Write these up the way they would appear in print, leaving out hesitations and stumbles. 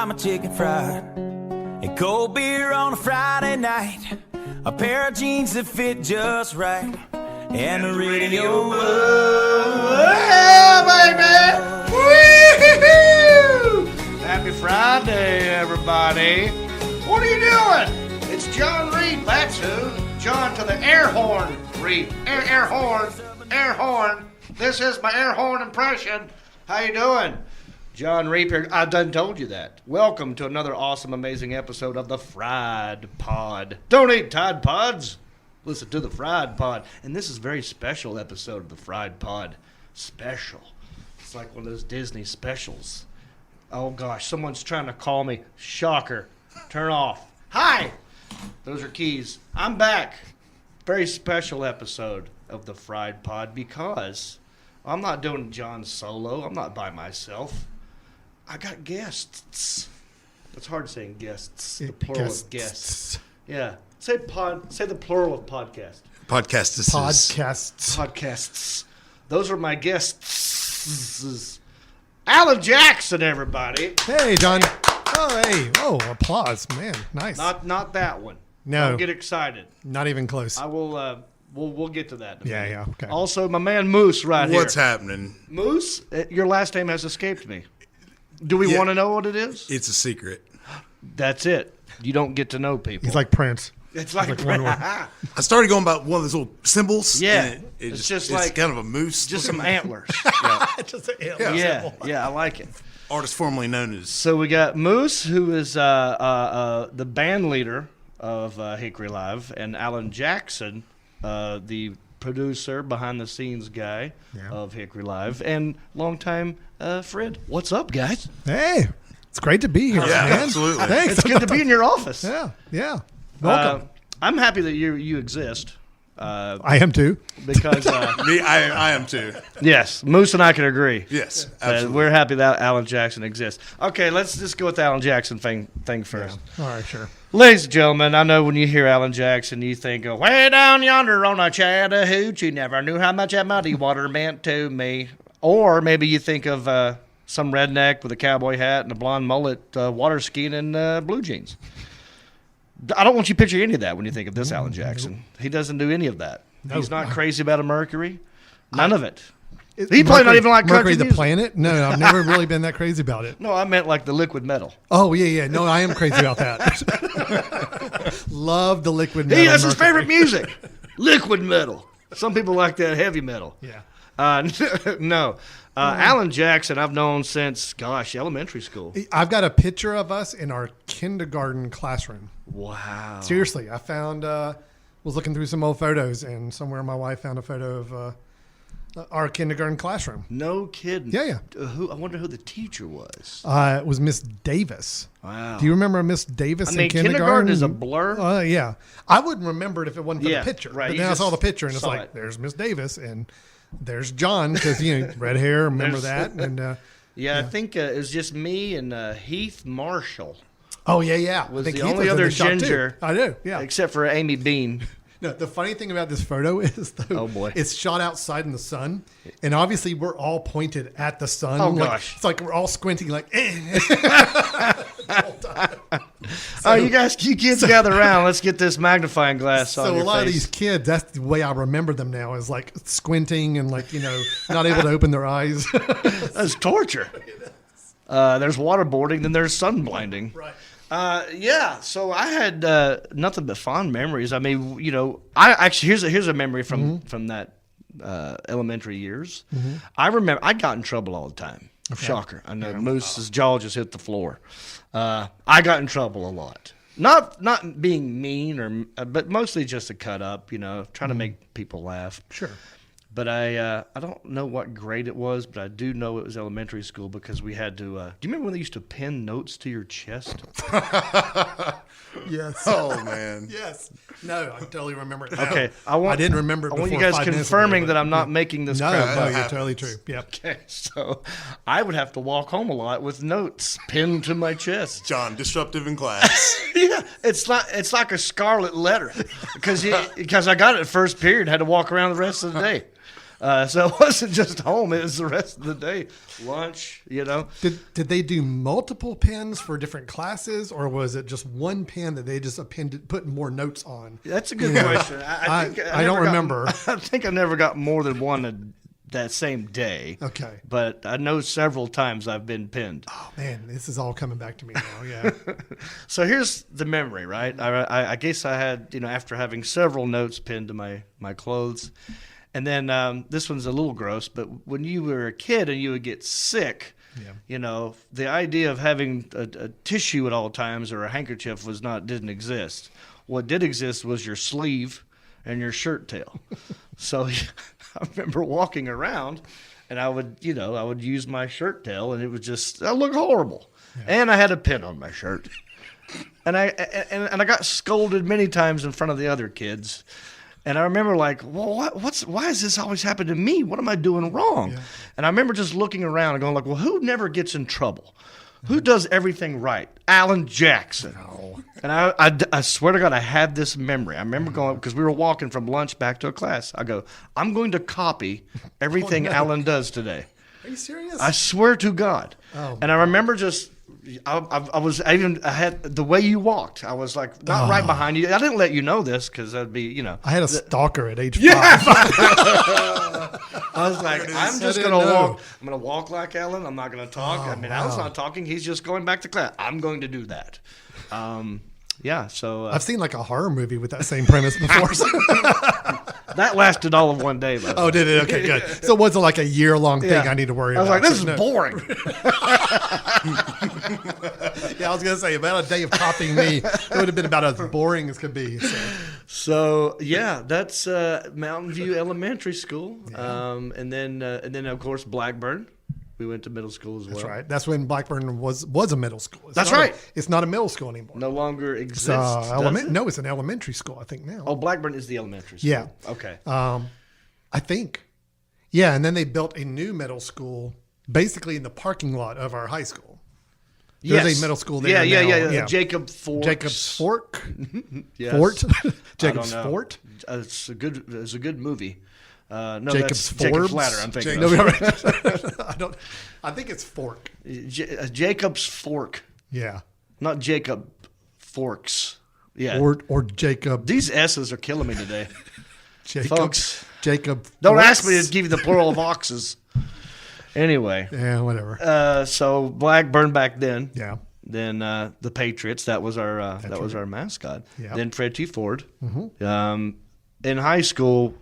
buy my chicken fried and cold beer on a Friday night, a pair of jeans that fit just right, and the radio. Yeah, baby! Woo-hoo-hoo! Happy Friday, everybody. What are you doing? It's John Reed, that's who. John to the air horn, Reed. Air horn. This is my air horn impression. How you doing? John Reed here. I done told you that. Welcome to another awesome, amazing episode of the Fried Pod. Don't eat Tide Pods. Listen to the Fried Pod. And this is a very special episode of the Fried Pod. Special. It's like one of those Disney specials. Oh, gosh. Someone's trying to call me. Shocker. Turn off. Hi. Those are keys. I'm back. Very special episode of the Fried Pod because I'm not doing John solo. I'm not by myself. I got guests. It's hard saying guests. The plural of guests. Yeah. Say the plural of podcast. Podcasts. Those are my guests. Alan Jackson, everybody. Hey, John. Oh, hey. Oh, applause. Man, nice. Not that one. No. Don't get excited. Not even close. I will we'll get to that in a minute. Yeah, okay. Also, my man Moose right here. What's happening? Moose, your last name has escaped me. Do we want to know what it is? It's a secret. That's it. You don't get to know people. He's like Prince. It's like one word. I started going about one of those little symbols. Yeah. And It's it's like kind of a moose. just some antlers. Just an antler symbol. Yeah, I like it. Artist formerly known as. So we got Moose, who is the band leader of Hickory Live, and Alan Jackson, the producer, behind-the-scenes guy of Hickory Live, and longtime Fred. What's up, guys? Hey, it's great to be here, Yeah, man. absolutely. Thanks. It's good to be in your office. Yeah. Welcome. I'm happy that you exist. I am too. Because Me, I am too. yes, Moose and I can agree. Yes, absolutely. We're happy that Alan Jackson exists. Okay, let's just go with the Alan Jackson thing first. All right, sure. Ladies and gentlemen, I know when you hear Alan Jackson, you think of way down yonder on a Chattahoochee, never knew how much that muddy water meant to me. Or maybe you think of some redneck with a cowboy hat and a blonde mullet water skiing in blue jeans. I don't want you to picture any of that when you think of this Alan Jackson. He doesn't do any of that. No. He's not crazy about a Mercury. None of it. He He probably not even like country Mercury the music. planet? No, I've never really been that crazy about it. No, I meant like the liquid metal. Oh, yeah. No, I am crazy about that. Love the liquid metal. That's his Mercury. favorite music. Liquid metal. Some people like that heavy metal. Yeah. No. Alan Jackson, I've known since, elementary school. I've got a picture of us in our kindergarten classroom. Wow. Seriously, I found, was looking through some old photos, and somewhere my wife found a photo of our kindergarten classroom. No kidding. Yeah. I wonder who the teacher was. It was Miss Davis. Wow. Do you remember Miss Davis in kindergarten? Kindergarten is a blur. Yeah. I wouldn't remember it if it wasn't for the picture. right. But You then I saw just the picture, and it's saw like, it. there's Miss Davis, and there's John, because, red hair, remember that? And I think it was just me and Heath Marshall. Oh, yeah. Was I think the Heath only in other the shop, too. ginger. I do, yeah. Except for Amy Bean. No, the funny thing about this photo is, though, Oh, boy. it's shot outside in the sun, and obviously we're all pointed at the sun. Oh, Like, gosh. it's like we're all squinting, like, You kids gather around. Let's get this magnifying glass on So your a lot of face. these kids, that's the way I remember them now, is like squinting and like, not able to open their eyes. That's torture. There's waterboarding, then there's sun blinding. Right. So I had nothing but fond memories. I mean, I actually here's a memory from that elementary years. Mm-hmm. I remember I got in trouble all the time. Shocker! I know Moose's jaw just hit the floor. I got in trouble a lot. Not being mean but mostly just to cut up. Trying to make people laugh. Sure. But I don't know what grade it was, but I do know it was elementary school because we had to. Do you remember when they used to pin notes to your chest? Yes. Oh, man. Yes. No, I totally remember it now. Okay, I didn't remember it I want you before guys 5 minutes confirming ago, that but- I'm not making this No, crap up. you're totally true. Yep. Okay, so I would have to walk home a lot with notes pinned to my chest. John, disruptive in class. Yeah, it's like a scarlet letter because I got it first period, had to walk around the rest of the day. So it wasn't just home; it was the rest of the day, lunch. Did they do multiple pens for different classes, or was it just one pen that they just put more notes on? That's a good question. I think I don't remember. I think I never got more than one that same day. Okay. But I know several times I've been pinned. Oh man, this is all coming back to me now. Yeah. So here's the memory, right? I guess I had, after having several notes pinned to my clothes. And then this one's a little gross, but when you were a kid and you would get sick, the idea of having a tissue at all times or a handkerchief didn't exist. What did exist was your sleeve and your shirt tail. So I remember walking around, and I would use my shirt tail, and it would I look horrible. Yeah. And I had a pin on my shirt, and I got scolded many times in front of the other kids. And I remember well, why has this always happened to me? What am I doing wrong? Yeah. And I remember just looking around and going well, who never gets in trouble? Who does everything right? Alan Jackson. No. And I swear to God, I had this memory. I remember going, because we were walking from lunch back to a class. I go, I'm going to copy everything Alan does today. Are you serious? I swear to God. Oh, and I remember I had the way you walked. I was not right behind you. I didn't let you know this because that'd be, I had a stalker at age 5. I was like, I'm just going to walk. I'm going to walk like Alan. I'm not going to talk. Oh, Alan's not talking. He's just going back to class. I'm going to do that. So I've seen a horror movie with that same premise before. That lasted all of one day. Oh, did it? Okay, good. So it wasn't a year-long thing I need to worry about. I was like, this is boring. Yeah, I was going to say, about a day of copying me, it would have been about as boring as could be. So that's Mountain View Elementary School. Yeah. And then, of course, Blackburn. We went to middle school as well. That's right. That's when Blackburn was a middle school. That's right. It's not a middle school anymore. No longer exists. No, it's an elementary school, I think, now. Oh, Blackburn is the elementary school. Yeah. Okay. I think. Yeah, and then they built a new middle school basically in the parking lot of our high school. There's a middle school there. Yeah. Jacob's Fork. Yes. Fort. Jacob's Fort. It's a good movie. No, Jacob's that's Jacob's Ladder. I'm thinking. I think it's Fork. Jacob's Fork. Yeah. Not Jacob Forks. Yeah. Or Jacob. These S's are killing me today. Folks. Jacob. Don't ask me to give you the plural of oxes. Anyway. Yeah, whatever. So Blackburn back then. Yeah. Then the Patriots. That was our our mascot. Yeah. Then Fred T. Ford. Mm-hmm. In high school,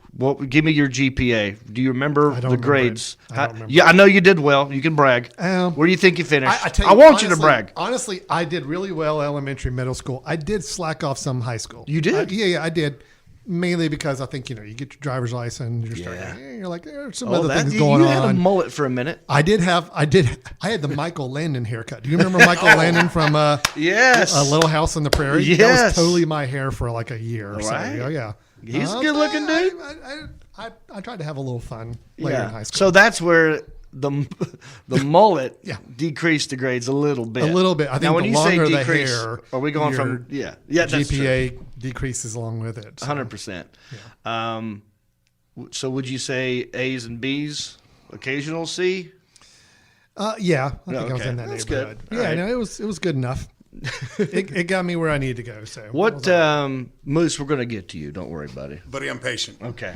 give me your GPA. Do you remember the grades? I don't remember. Yeah, I know you did well. You can brag. Where do you think you finished? I want you to brag. Honestly, I did really well elementary, middle school. I did slack off some high school. You did? Yeah, I did. Mainly because I think, you get your driver's license. You're like, there's some other things going on. You had a mullet for a minute. I had the Michael Landon haircut. Do you remember Michael Landon from yes. A Little House on the Prairie? Yes. That was totally my hair for a year or so. Oh, yeah. He's a good-looking dude. I tried to have a little fun later in high school. So that's where the mullet decreased the grades a little bit. A little bit. I think now, when the you longer say the decrease, hair, are we going from GPA decreases along with it? 100%. Yeah. So would you say A's and B's, occasional C? Yeah, I think I was in that neighborhood. Good. Yeah, no, it was good enough. it got me where I needed to go. So what, Moose? We're going to get to you. Don't worry, buddy. Buddy, I'm patient. Okay.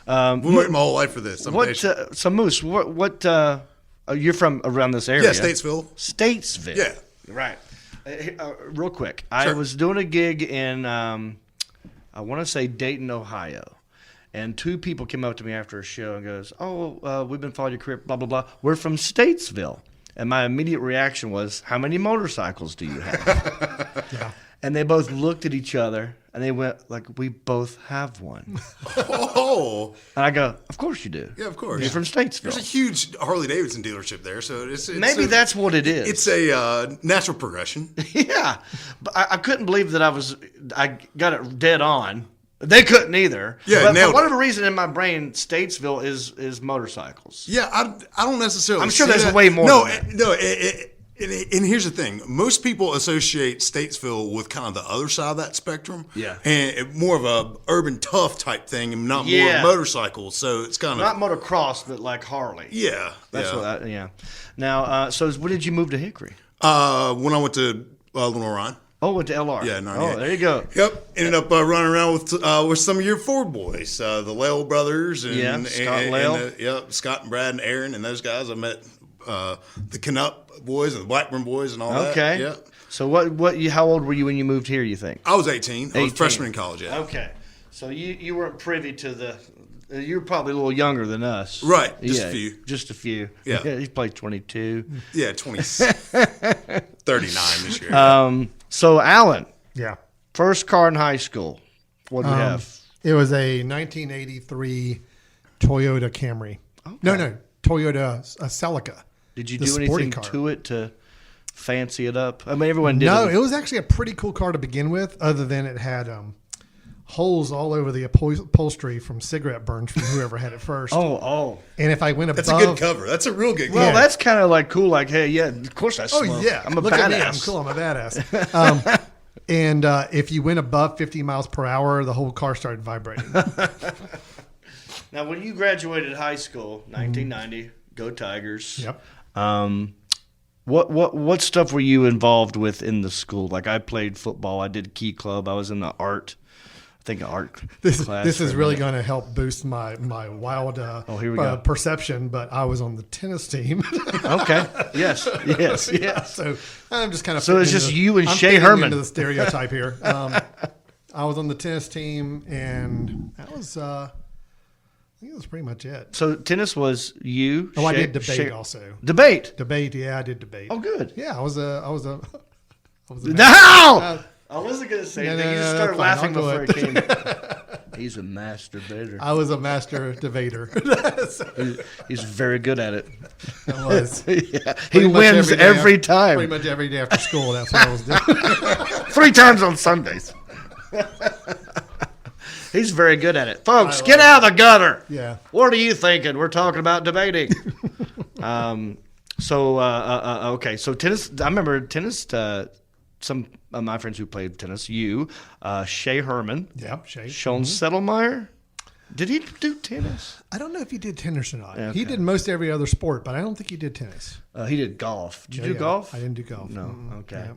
Been waiting my whole life for this. I'm patient. So Moose, what? You're from around this area? Yeah, Statesville. Statesville. Yeah. Right. Real quick, I was doing a gig in I want to say Dayton, Ohio. And 2 people came up to me after a show and goes, we've been following your career, blah, blah, blah. We're from Statesville. And my immediate reaction was, how many motorcycles do you have? Yeah. And they both looked at each other, and they went, we both have one. Oh. And I go, of course you do. Yeah, of course. You're from Statesville. There's a huge Harley-Davidson dealership there, so it's maybe that's what it is. It's a natural progression. Yeah. But I couldn't believe that I got it dead on. They couldn't either. Yeah, but for whatever reason in my brain, Statesville is motorcycles. Yeah, I don't necessarily. I'm sure see there's that. way more. No, than that. no. And here's the thing: most people associate Statesville with kind of the other side of that spectrum, Yeah. and more of a urban tough type thing, and not Yeah. more motorcycles. So it's kind of Not motocross, but like Harley. yeah. That's yeah. what. Now, so when did you move to Hickory? When I went to Lenore. Oh, went to LR. Yeah, 98. Oh, there you go. Yep, ended up running around with some of your Ford boys, the Lale brothers, and Scott and Lale. Scott and Brad and Aaron and those guys. I met the Canuck boys and the Blackburn boys and all that. Okay. Yeah. So how old were you when you moved here, you think? I was 18. I was 18. a freshman in college. Yeah. Okay. So you weren't privy to the. You were probably a little younger than us. Right. Just a few. Just a few. Yeah. He played 22. Yeah. 39 this year. So Alan, Yeah. first car in high school. What did you have? It was a 1983 Toyota Camry. No, Toyota Celica. Did you the do sporty anything car. to it to fancy it up? I mean, everyone did. No, it was actually a pretty cool car to begin with, other than it had holes all over the upholstery from cigarette burns from whoever had it first. Oh. And if I went above... That's a good cover. That's a real good cover. Well, that's kind of like cool. Like, hey, yeah, of course I smoke. Oh, yeah. I'm a Look badass. at me. I'm cool. I'm a badass. And if you went above 50 miles per hour, the whole car started vibrating. Now, when you graduated high school, 1990, go Tigers. Yep. What stuff were you involved with in the school? Like, I played football. I did Key Club. I was in the art. I think art class. This is for a really minute. going to help boost my wild here we go. perception, but I was on the tennis team. Okay. Yes. So I'm just kind of... So it's just you and I'm Shea fitting Herman. into the stereotype here. I was on the tennis team, and that was... I think that was pretty much it. So tennis was you. Oh, I did debate also. Debate. Debate, yeah, I did debate. Oh, good. Yeah, I was a No! I wasn't going to say No, anything. no, You no, just no, started fine. laughing I'll before go it came. He's a master debater. I was a master debater. He's very good at it. I was. Yeah. He Pretty much wins day every after- time. Pretty much every day after school, that's what I was doing. 3 times on Sundays. He's very good at it. Folks, get out of the gutter. Yeah. What are you thinking? We're talking about debating. Okay. So tennis, I remember tennis, some of my friends who played tennis, Shea Herman. Yep, Shea. Sean Settlemeyer. Did he do tennis? I don't know if he did tennis or not. Okay. He did most every other sport, but I don't think he did tennis. He did golf. Did you do Yeah, golf? I didn't do golf. No. Mm-mm. Okay.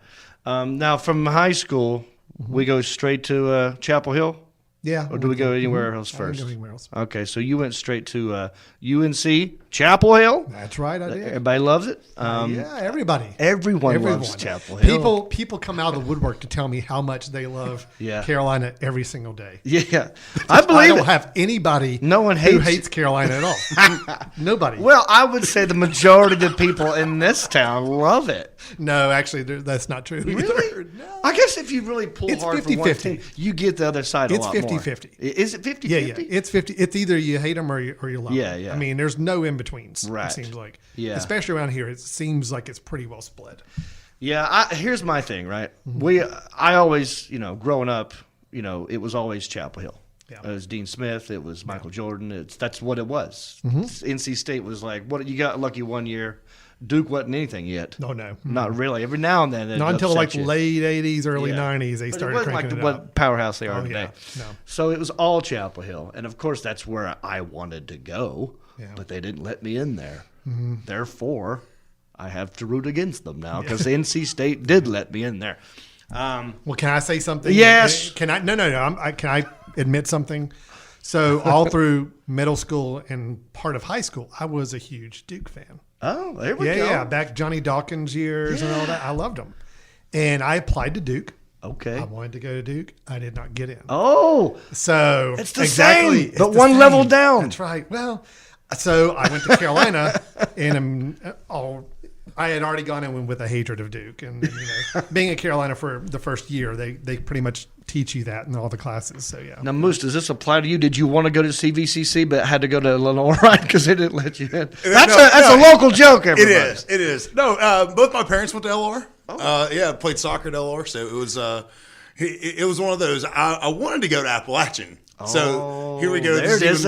Yeah. Now, from high school, we go straight to Chapel Hill? Yeah. Or do we go anywhere else I didn't first? go anywhere else. Okay, so you went straight to UNC, Chapel Hill. That's right, I did. Everybody loves it. Yeah, everybody. Everyone loves Chapel Hill. People come out of the woodwork to tell me how much they love Yeah. Carolina every single day. Yeah, I I believe don't it. have anybody No one who hates- hates Carolina at all. Nobody. Well, I would say the majority of the people in this town love it. No, actually, that's not true. Really? Either. No. I guess if you really pull It's hard for one 50-50. team, you get the other side It's a lot more. 50-50. Is it 50-50? Yeah, it's 50. It's either you hate them or you love Yeah, them. yeah. I mean, there's no in betweens. Right. It seems like. Yeah. Especially around here, it seems like it's pretty well split. Yeah, here's my thing, right? Mm-hmm. I always, growing up, it was always Chapel Hill. Yeah. It was Dean Smith. It was Michael Jordan. That's what it was. Mm-hmm. NC State was like, what you got lucky one year. Duke wasn't anything yet. No. Not really. Every now and then. Not until upset like you. late 80s, early Yeah. 90s, they But started it wasn't like cranking the it what out. powerhouse they are Oh, today. yeah. No. So it was all Chapel Hill, and of course that's where I wanted to go, Yeah. but they didn't let me in there. Therefore, I have to root against them now because NC State did let me in there. Well, can I say something? Yes. Can I? No. Can I admit something? So all through middle school and part of high school, I was a huge Duke fan. Oh, there we Yeah, go. yeah. Back Johnny Dawkins years and all that. I loved them. And I applied to Duke. Okay. I wanted to go to Duke. I did not get in. Oh, So it's the same, but the one same. level down. That's right. Well, so I went to Carolina, and I had already gone in with a hatred of Duke, and being at Carolina for the first year, they pretty much teach you that in all the classes. So yeah. now Moose, does this apply to you? Did you want to go to CVCC but had to go to Lenore, right? Because they didn't let you in. That's a local joke. Everybody. It is. No, both my parents went to LR. Yeah, played soccer at LR, so it was one of those. I wanted to go to Appalachian. So here we go. there it is.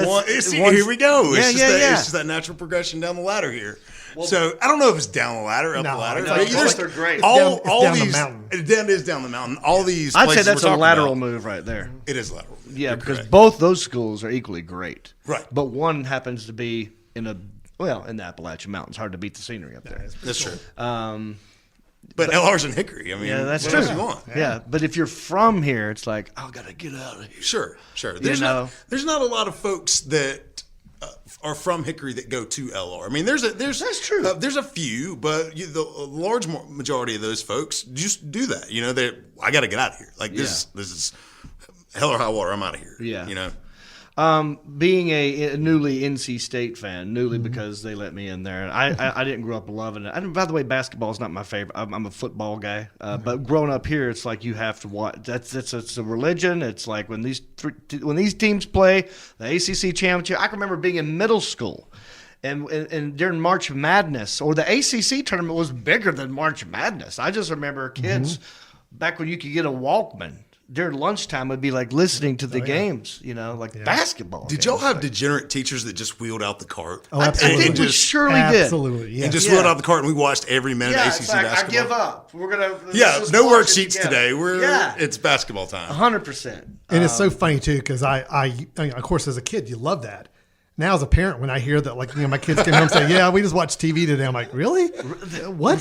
Here we go. Yeah, It's yeah. just that natural progression down the ladder here. So I don't know if it's down the ladder, up No, the ladder. it's but like- there's- they're great. All down the these, mountain. It is down the mountain. All these. I'd say places that's we're a talking lateral about, move right there. It is lateral. Yeah, You're because correct. both those schools are equally great. Right. But one happens to be in the Appalachian Mountains. Hard to beat the scenery up there. That's true. Um, But LR's in Hickory. I mean, yeah, that's what true. else you want? Yeah, but if you're from here, it's like, I gotta get out of here. Sure. You know? There's not a lot of folks that are from Hickory that go to LR. I mean, there's That's true. There's a few, but the large majority of those folks just do that. You know, I got to get out of here. Like this is hell or high water. I'm out of here. Yeah. You know. Being a newly NC State fan, because they let me in there. I didn't grow up loving it. And by the way, basketball is not my favorite. I'm a football guy. But growing up here, it's like you have to watch. It's a religion. It's like when these teams play the ACC championship. I can remember being in middle school. And during March Madness, or the ACC tournament was bigger than March Madness. I just remember kids back when you could get a Walkman. During lunchtime, would be like listening to the games, basketball. Did games. y'all have degenerate teachers that just wheeled out the cart? Oh, absolutely. I think we surely did. Absolutely, yeah. And just wheeled out the cart, and we watched every minute of ACC it's like, basketball. I give up. We're gonna. Yeah, no worksheets today. It's basketball time. 100%. And it's so funny too, because I mean, of course, as a kid, you love that. Now, as a parent, when I hear that, my kids came home and say, "Yeah, we just watched TV today," I'm like, "Really? What?"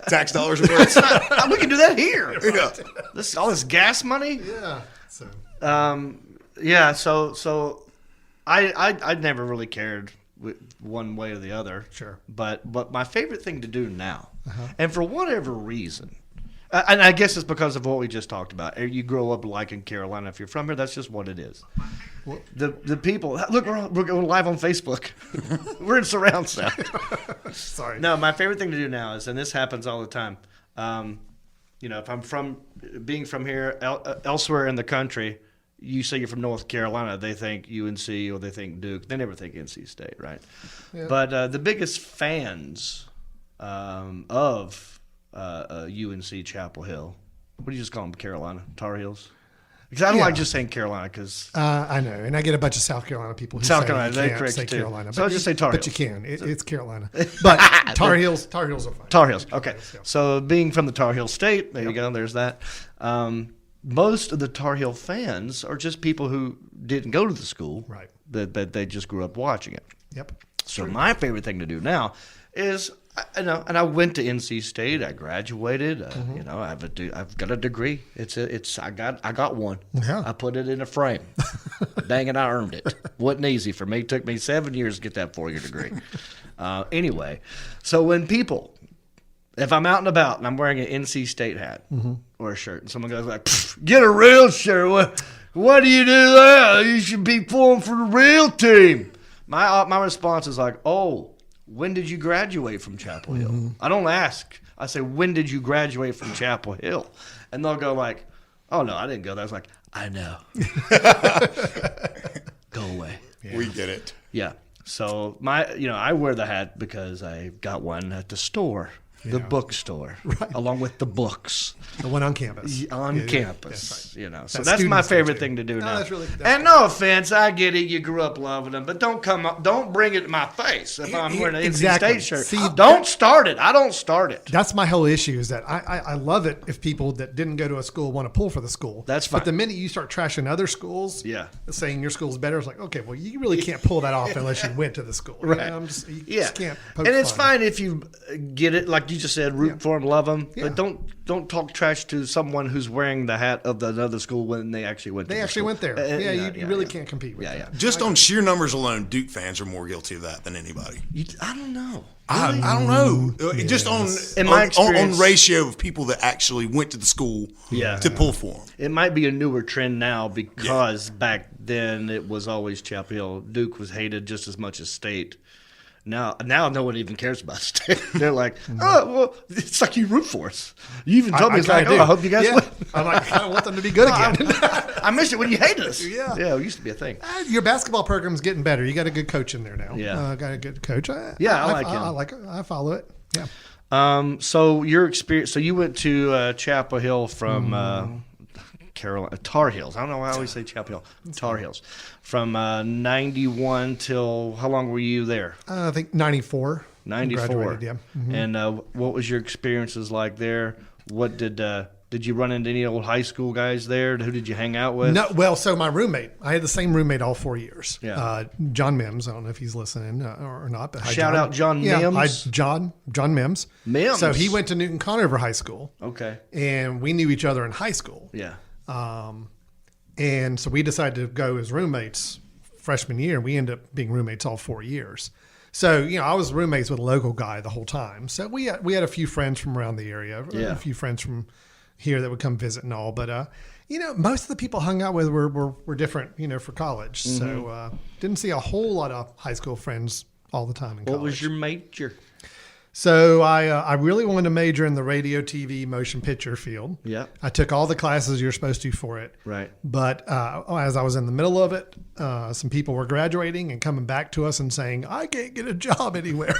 Tax dollars are worth. We can do that here. Yeah. All this gas money. Yeah. So So I never really cared one way or the other. Sure. But my favorite thing to do now, and for whatever reason, and I guess it's because of what we just talked about. You grow up liking Carolina. If you're from here, that's just what it is. The people. Look, we're going live on Facebook. We're in surround sound. sorry. No, my favorite thing to do now is, and this happens all the time. If I'm being from here, elsewhere in the country, you say you're from North Carolina, they think UNC or they think Duke. They never think NC State, right? Yeah. But the biggest fans of UNC Chapel Hill, what do you just call them? Carolina Tar Heels? Because I don't like just saying Carolina because I know, and I get a bunch of South Carolina people who South say Carolina, you they can't correct say you too. Carolina, So I'll just say Tar But Heels. you can. It's Carolina. But Tar Heels are fine. Tar Heels. Okay. So being from the Tar Heel State, there you go. There's that. Most of the Tar Heel fans are just people who didn't go to the school, Right. But they just grew up watching it. Yep. So my favorite thing to do now is, and I went to NC State. I graduated. I've got a degree. I got one. Yeah. I put it in a frame. Dang it, I earned it. Wasn't easy for me. It took me 7 years to get that 4-year degree. Anyway, so when people, if I'm out and about and I'm wearing an NC State hat or a shirt, and someone goes like, "Get a real shirt. What do you do there? You should be pulling for the real team." My response is like, "Oh, when did you graduate from Chapel Hill?" I don't ask. I say, "When did you graduate from Chapel Hill?" And they'll go like, "Oh no, I didn't go there." I was like, "I know." Go away. Yeah. We get it. Yeah. So I wear the hat because I got one at the store, the bookstore, along with the books. The one on campus. On campus, That's right. So That that's my students do, favorite too. thing to do now. That's really- that's and no offense, I get it. You grew up loving them, but don't bring it in my face if I'm wearing an Exactly. NC State shirt. See, don't start it. I don't start it. That's my whole issue is that I love it if people that didn't go to a school want to pull for the school. That's fine. But the minute you start trashing other schools, Yeah. saying your school's better, it's like, okay, well, you really can't pull that off unless you went to the school. Right. You Yeah, just can't poke and it's fun. fine if you get it, like you just said, root for them, love them. Yeah. But don't talk trash to someone who's wearing the hat of another school when they actually went. They to the actually school. went there. You really can't compete with Yeah, that. yeah. Just on sheer numbers alone, Duke fans are more guilty of that than anybody. I don't know. I don't know. Just on In my on experience- ratio of people that actually went to the school to pull for them. It might be a newer trend now because back then it was always Chapel Hill. Duke was hated just as much as State. Now no one even cares about State. They're like, oh, well, it's like you root for us. You even told me, it's like, kinda oh, do. I hope you guys Yeah. win. I'm like, I want them to be good again. I miss it when you hated us. Yeah. Yeah, it used to be a thing. Your basketball program's getting better. You got a good coach in there now. Yeah. Got a good coach. I like him. I like it. I follow it. Yeah. So your experience. So you went to Chapel Hill from Carolina Tar Heels. I don't know why I always say Chapel Hill. Tar Heels. From 91 till how long were you there? I think 94. 94. Graduated, yeah. Mm-hmm. And what was your experiences like there? What did you run into any old high school guys there? Who did you hang out with? No, well, so my roommate, I had the same roommate all 4 years. Yeah. John Mims. I don't know if he's listening or not. But hi, Shout out John yeah, Mims. John Mims. Mims. So he went to Newton Conover High School. Okay. And we knew each other in high school. Yeah. And so we decided to go as roommates freshman year. We ended up being roommates all 4 years. So, I was roommates with a local guy the whole time. So we had a few friends from around the area, a few friends from here that would come visit and all. But, most of the people hung out with were different, for college. Mm-hmm. So didn't see a whole lot of high school friends all the time in college. What was your major? So I really wanted to major in the radio, TV, motion picture field. Yeah. I took all the classes you're supposed to for it. Right. But as I was in the middle of it, some people were graduating and coming back to us and saying, I can't get a job anywhere.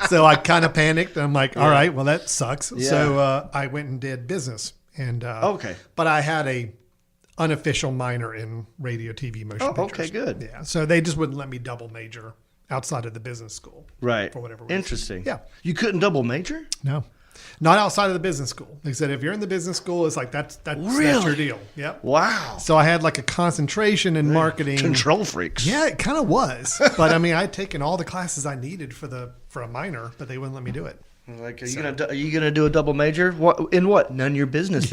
So I kind of panicked. I'm like, all right, well, that sucks. Yeah. So I went and did business. And okay. But I had a unofficial minor in radio, TV, motion pictures. Okay, good. Yeah. So they just wouldn't let me double major outside of the business school. Right. For whatever reason. Interesting. Yeah. You couldn't double major? No. Not outside of the business school. They said if you're in the business school, it's like that's your deal. Yep. Wow. So I had like a concentration in marketing. Control freaks. Yeah, it kind of was. But I mean, I'd taken all the classes I needed for a minor, but they wouldn't let me do it. Like, are you gonna do a double major? In what? None of your business.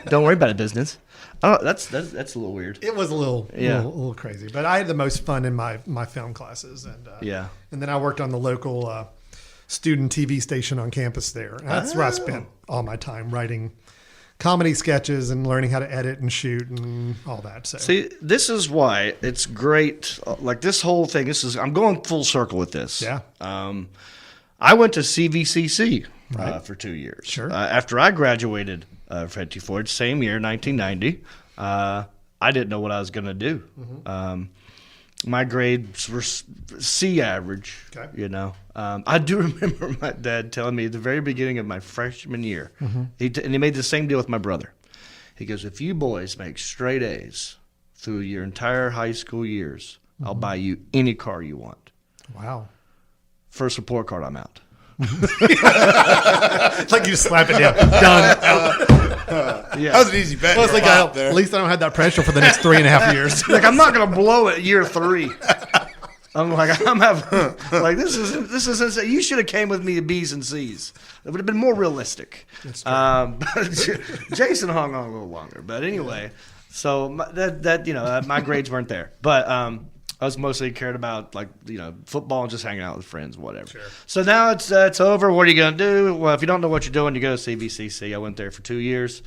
Don't worry about it, business. Oh, that's a little weird. It was a little crazy, but I had the most fun in my film classes, and and then I worked on the local student TV station on campus there. And that's where I spent all my time writing comedy sketches and learning how to edit and shoot and all that. So see, this is why it's great. Like this whole thing. I'm going full circle with this. Yeah. I went to CVCC for 2 years. Sure. After I graduated from Ford, same year, 1990, I didn't know what I was going to do. Mm-hmm. My grades were C average. Okay. I do remember my dad telling me at the very beginning of my freshman year, mm-hmm. He made the same deal with my brother. He goes, if you boys make straight A's through your entire high school years, mm-hmm. I'll buy you any car you want. Wow. First report card, I'm out. It's like you slap it down. Done. Yeah. That was an easy bet. Well, like at least I don't have that pressure for the next 3.5 years. Like I'm not gonna blow it year 3. I'm having like this is you should have came with me to B's and C's. It would have been more realistic. But Jason hung on a little longer. But anyway, so my grades weren't there. But I was mostly cared about football and just hanging out with friends, whatever. Sure. So now it's over. What are you gonna do? Well, if you don't know what you're doing, you go to CVCC. I went there for 2 years.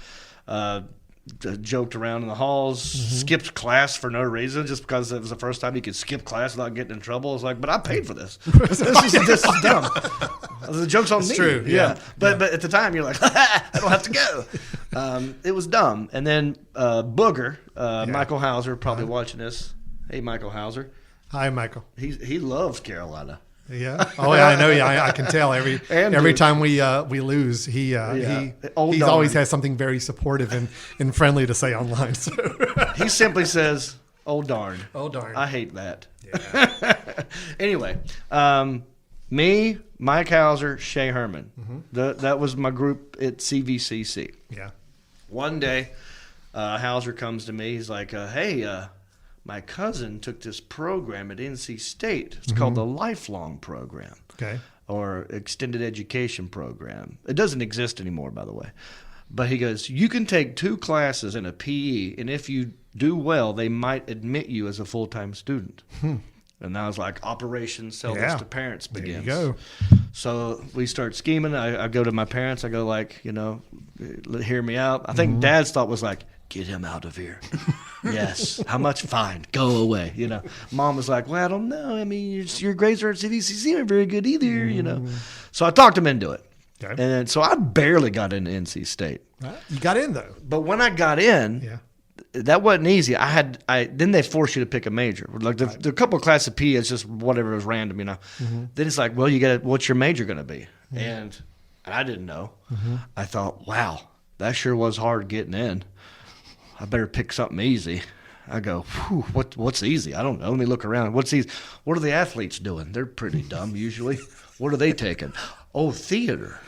Joked around in the halls, mm-hmm. skipped class for no reason, just because it was the first time you could skip class without getting in trouble. I was like, but I paid for this. This is dumb. The joke's on me. True. Yeah. But at the time, you're like, I don't have to go. It was dumb. And then Booger, Michael Hauser, probably watching this. Hey, Michael Hauser. Hi, Michael. He loves Carolina. Yeah. Oh, yeah. I know. Yeah, I can tell every time we lose, he always has something very supportive and friendly to say online. So he simply says, "Oh darn." Oh darn. I hate that. Yeah. Anyway, me, Mike Hauser, Shay Herman. Mm-hmm. That was my group at CVCC. Yeah. One day, Hauser comes to me. He's like, "Hey." My cousin took this program at NC State. It's mm-hmm. called the Lifelong Program. Okay. Or Extended Education Program. It doesn't exist anymore, by the way. But he goes, you can take 2 classes in a PE, and if you do well, they might admit you as a full-time student. And I was like, Operation Sell This to Parents begins. There you go. So we start scheming. I go to my parents. I go like, hear me out. I think mm-hmm. Dad's thought was like, get him out of here. Yes. How much? Fine. Go away. Mom was like, well, I don't know. I mean, your grades are at CVCC aren't very good either, So I talked him into it. Okay. And then, so I barely got into NC State. You got in, though. But when I got in, that wasn't easy. Then they force you to pick a major. Like the couple of classes of PE, it's just whatever was random, Mm-hmm. Then it's like, well, what's your major going to be? Mm-hmm. And I didn't know. Mm-hmm. I thought, wow, that sure was hard getting in. I better pick something easy. I go, whew, what's easy? I don't know. Let me look around. What's easy? What are the athletes doing? They're pretty dumb usually. What are they taking? Oh, theater.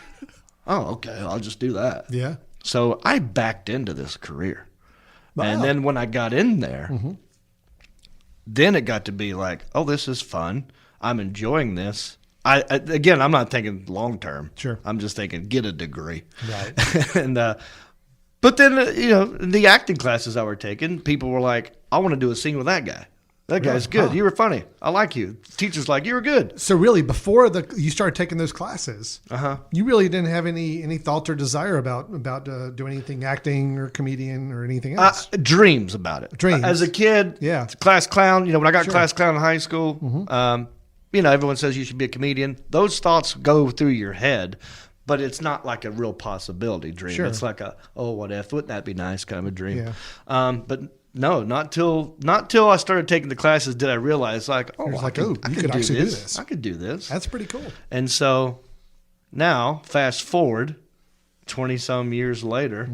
Oh, okay. I'll just do that. Yeah. So I backed into this career. Wow. And then when I got in there, then it got to be like, oh, this is fun. I'm enjoying this. Again, I'm not thinking long term. Sure. I'm just thinking get a degree. Right. And but then the acting classes I were taking, people were like, I want to do a scene with that guy. That guy's good. Huh. You were funny. I like you. Teacher's like, you were good. So really, before you started taking those classes, Uh-huh. you really didn't have any thoughts or desire about doing anything, acting or comedian or anything else. Dreams about it. Dreams. As a kid, Yeah. class clown. When I got Sure. class clown in high school, everyone says you should be a comedian. Those thoughts go through your head, but it's not like a real possibility dream. Sure. It's like what if? Wouldn't that be nice kind of a dream? Yeah. But no, not till I started taking the classes did I realize like, oh, You're I like, could, oh, I you could could do actually do this. this. I could do this. That's pretty cool. And so now, fast forward 20-some years later,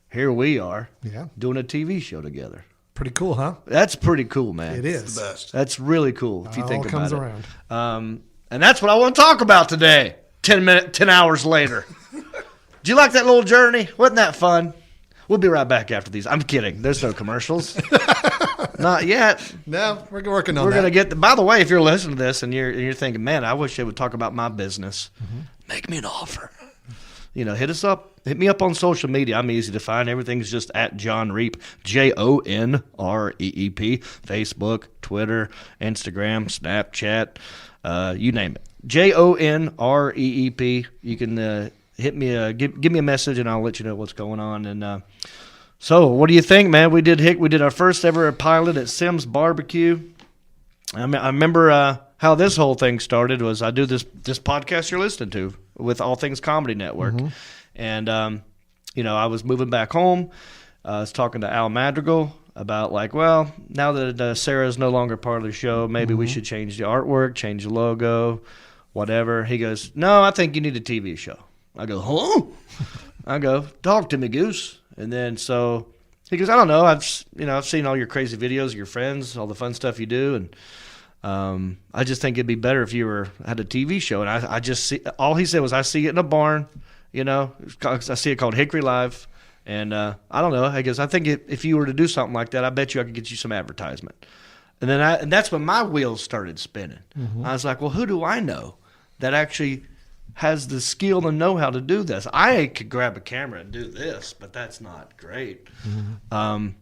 here we are Yeah. doing a TV show together. Pretty cool, huh? That's pretty cool, man. It is. The best. That's really cool if you All think comes about around. it. And that's what I want to talk about today. 10 hours later. Do you like that little journey? Wasn't that fun? We'll be right back after these. I'm kidding. There's no commercials. Not yet. No, we're working on We're that. gonna get. By the way, if you're listening to this and you're thinking, man, I wish they would talk about my business. Make me an offer. Hit us up. Hit me up on social media. I'm easy to find. Everything's just at John Reep, JONREEP. Facebook, Twitter, Instagram, Snapchat, you name it. JONREEP. You can hit me. Give me a message, and I'll let you know what's going on. And so, what do you think, man? We did our first ever pilot at Sim's Barbecue. I remember how this whole thing started was I do this podcast you're listening to with All Things Comedy Network. And, I was moving back home. I was talking to Al Madrigal about like, well, now that Sarah's no longer part of the show, maybe we should change the artwork, change the logo, whatever. He goes, no, I think you need a TV show. I go, huh? I go, talk to me, Goose. And then so he goes, I don't know. I've seen all your crazy videos of your friends, all the fun stuff you do, and I just think it'd be better if you had a TV show. And I just see all he said was I see it in a barn, I see it called Hickory Live, and I don't know. I guess I think if you were to do something like that, I bet you I could get you some advertisement. And then and that's when my wheels started spinning. I was like, well, who do I know that actually has the skill and know-how to do this? I could grab a camera and do this, but that's not great. And I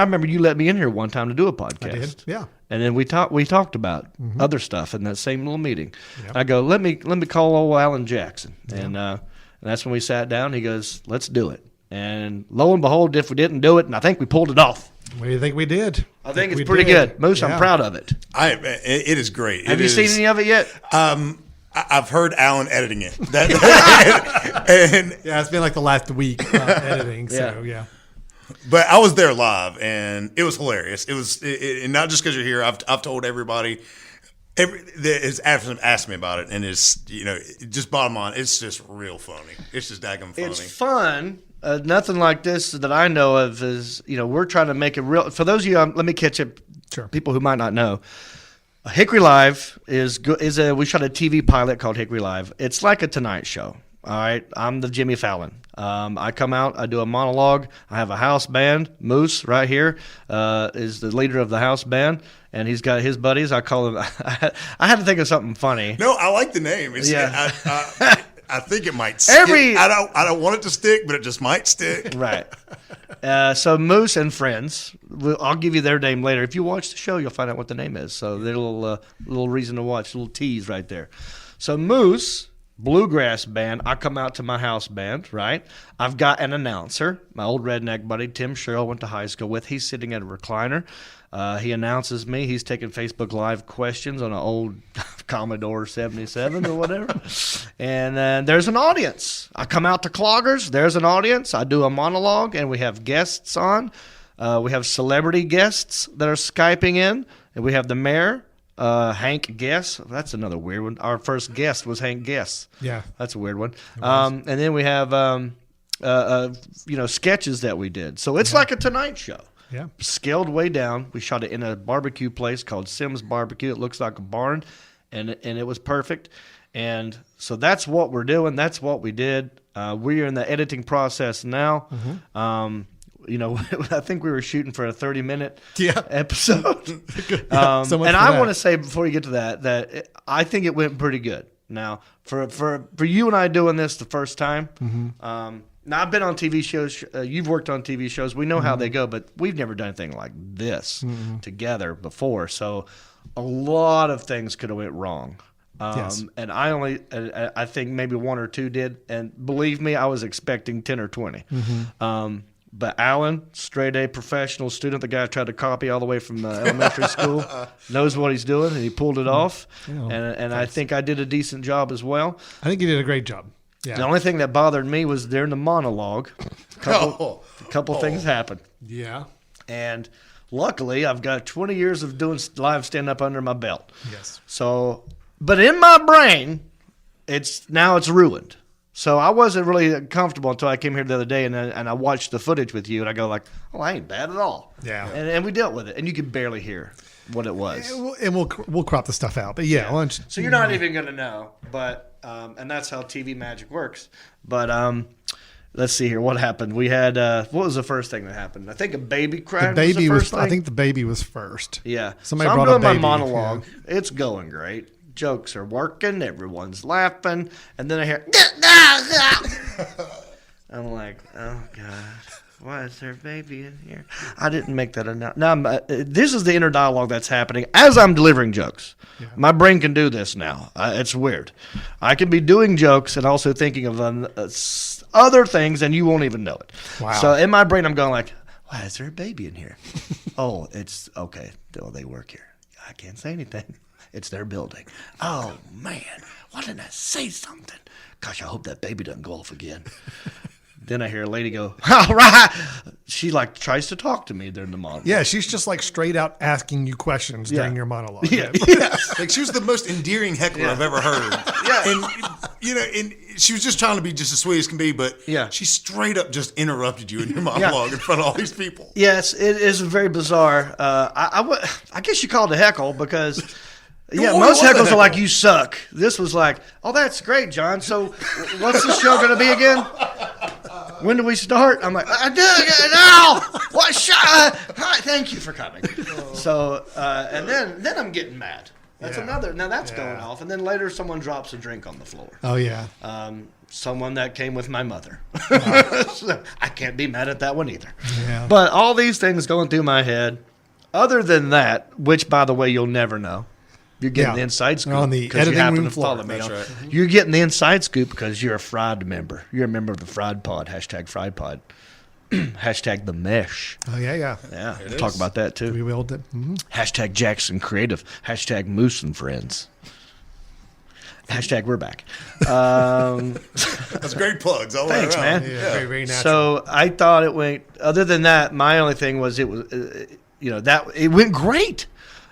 remember you let me in here one time to do a podcast. I did, yeah. And then we talked about other stuff in that same little meeting. Yep. I go, let me call old Alan Jackson, and that's when we sat down. He goes, let's do it. And lo and behold, if we didn't do it, and I think we pulled it off. What do you think we did? I think we it's pretty did. good. Moose, I'm Yeah. proud of it. It is great. Have you seen any of it yet? I've heard Alan editing it. And Yeah, it's been like the last week editing. So yeah. But I was there live, and it was hilarious. It was, and not just because you're here. I've told everybody. It's asked me about it, and it's just bottom line, it's just real funny. It's just daggum funny. It's fun. Nothing like this that I know of is we're trying to make it real. For those of you, let me catch up. Sure. People who might not know. Hickory Live we shot a TV pilot called Hickory Live. It's like a Tonight Show. All right, I'm the Jimmy Fallon. I come out, I do a monologue. I have a house band. Moose right here is the leader of the house band, and he's got his buddies. I call him. I had to think of something funny. No, I like the name. Yeah. I think it might stick. I don't want it to stick, but it just might stick. Right. So Moose and friends. I'll give you their name later. If you watch the show, you'll find out what the name is. So there's a little reason to watch, a little tease right there. So Moose, bluegrass band. I come out to my house band, right? I've got an announcer, my old redneck buddy, Tim Sherrill, went to high school with. He's sitting at a recliner. He announces me. He's taking Facebook Live questions on an old Commodore 77 or whatever. And then there's an audience. I come out to Cloggers. There's an audience. I do a monologue, and we have guests on. We have celebrity guests that are Skyping in. And we have the mayor, Hank Guess. That's another weird one. Our first guest was Hank Guess. Yeah. That's a weird one. And then we have sketches that we did. So it's like a Tonight Show. Yeah. Scaled way down. We shot it in a barbecue place called Sim's Barbecue. It looks like a barn, and it was perfect. And so that's what we're doing. That's what we did. We are in the editing process now. I think we were shooting for a 30-minute episode. And I want to say before you get to that I think it went pretty good. Now, for you and I doing this the first time, now I've been on TV shows. You've worked on TV shows. We know how they go, but we've never done anything like this together before. So a lot of things could have went wrong. And I think maybe one or two did. And believe me, I was expecting 10 or 20. But Alan, straight A professional student, the guy I tried to copy all the way from elementary school, knows what he's doing, and he pulled it off. And I think I did a decent job as well. I think you did a great job. Yeah. The only thing that bothered me was during the monologue, a couple things happened. Yeah. And luckily, I've got 20 years of doing live stand-up under my belt. Yes. So, but in my brain, it's ruined. So I wasn't really comfortable until I came here the other day and I watched the footage with you, and I go like, oh, I ain't bad at all. Yeah. And we dealt with it, and you could barely hear what it was. And we'll crop the stuff out. But yeah. So you're not even going to know. But and that's how TV magic works. But let's see here. What happened? We had what was the first thing that happened? I think a baby cried. The baby was the first thing. I think the baby was first. Yeah. Somebody so brought I'm doing a baby. my monologue. Yeah. It's going great. Jokes are working. Everyone's laughing. And then I hear, I'm like, oh, God. Why is there a baby in here? I didn't make that announcement. Now, this is the inner dialogue that's happening as I'm delivering jokes. Yeah. My brain can do this now. It's weird. I can be doing jokes and also thinking of other things, and you won't even know it. Wow. So in my brain, I'm going like, why is there a baby in here? Oh, it's okay. Oh, they work here. I can't say anything. It's their building. Oh, man. Why didn't I say something? Gosh, I hope that baby doesn't go off again. Then I hear a lady go, all right. She tries to talk to me during the monologue. Yeah, she's just straight out asking you questions during your monologue. Yeah. Like she was the most endearing heckler I've ever heard. And she was just trying to be just as sweet as can be, but she straight up just interrupted you in your monologue in front of all these people. Yes, it is very bizarre. I guess you call it a heckle because... Yeah, most heckles are like, you suck. This was like, oh, that's great, John. So what's the show going to be again? When do we start? I'm like, I did it now. What show? Hi, thank you for coming. So, and then I'm getting mad. That's another. Now that's going off. And then later someone drops a drink on the floor. Oh, yeah. Someone that came with my mother. So I can't be mad at that one either. Yeah. But all these things going through my head. Other than that, which, by the way, you'll never know. You're getting the inside scoop on the because you editing happen room to follow floor. me. That's right. You're getting the inside scoop because you're a Fried member. You're a member of the Fried Pod. Hashtag Fried Pod. Hashtag The Mesh. Oh, yeah. Yeah, we'll talk about that too. We will. Mm-hmm. Hashtag Jackson Creative. Hashtag Moose and Friends. Hashtag We're Back. That's great plugs all Thanks, the way around. man. Yeah, very, very natural. So I thought it went. Other than that, my only thing was it was, that it went great.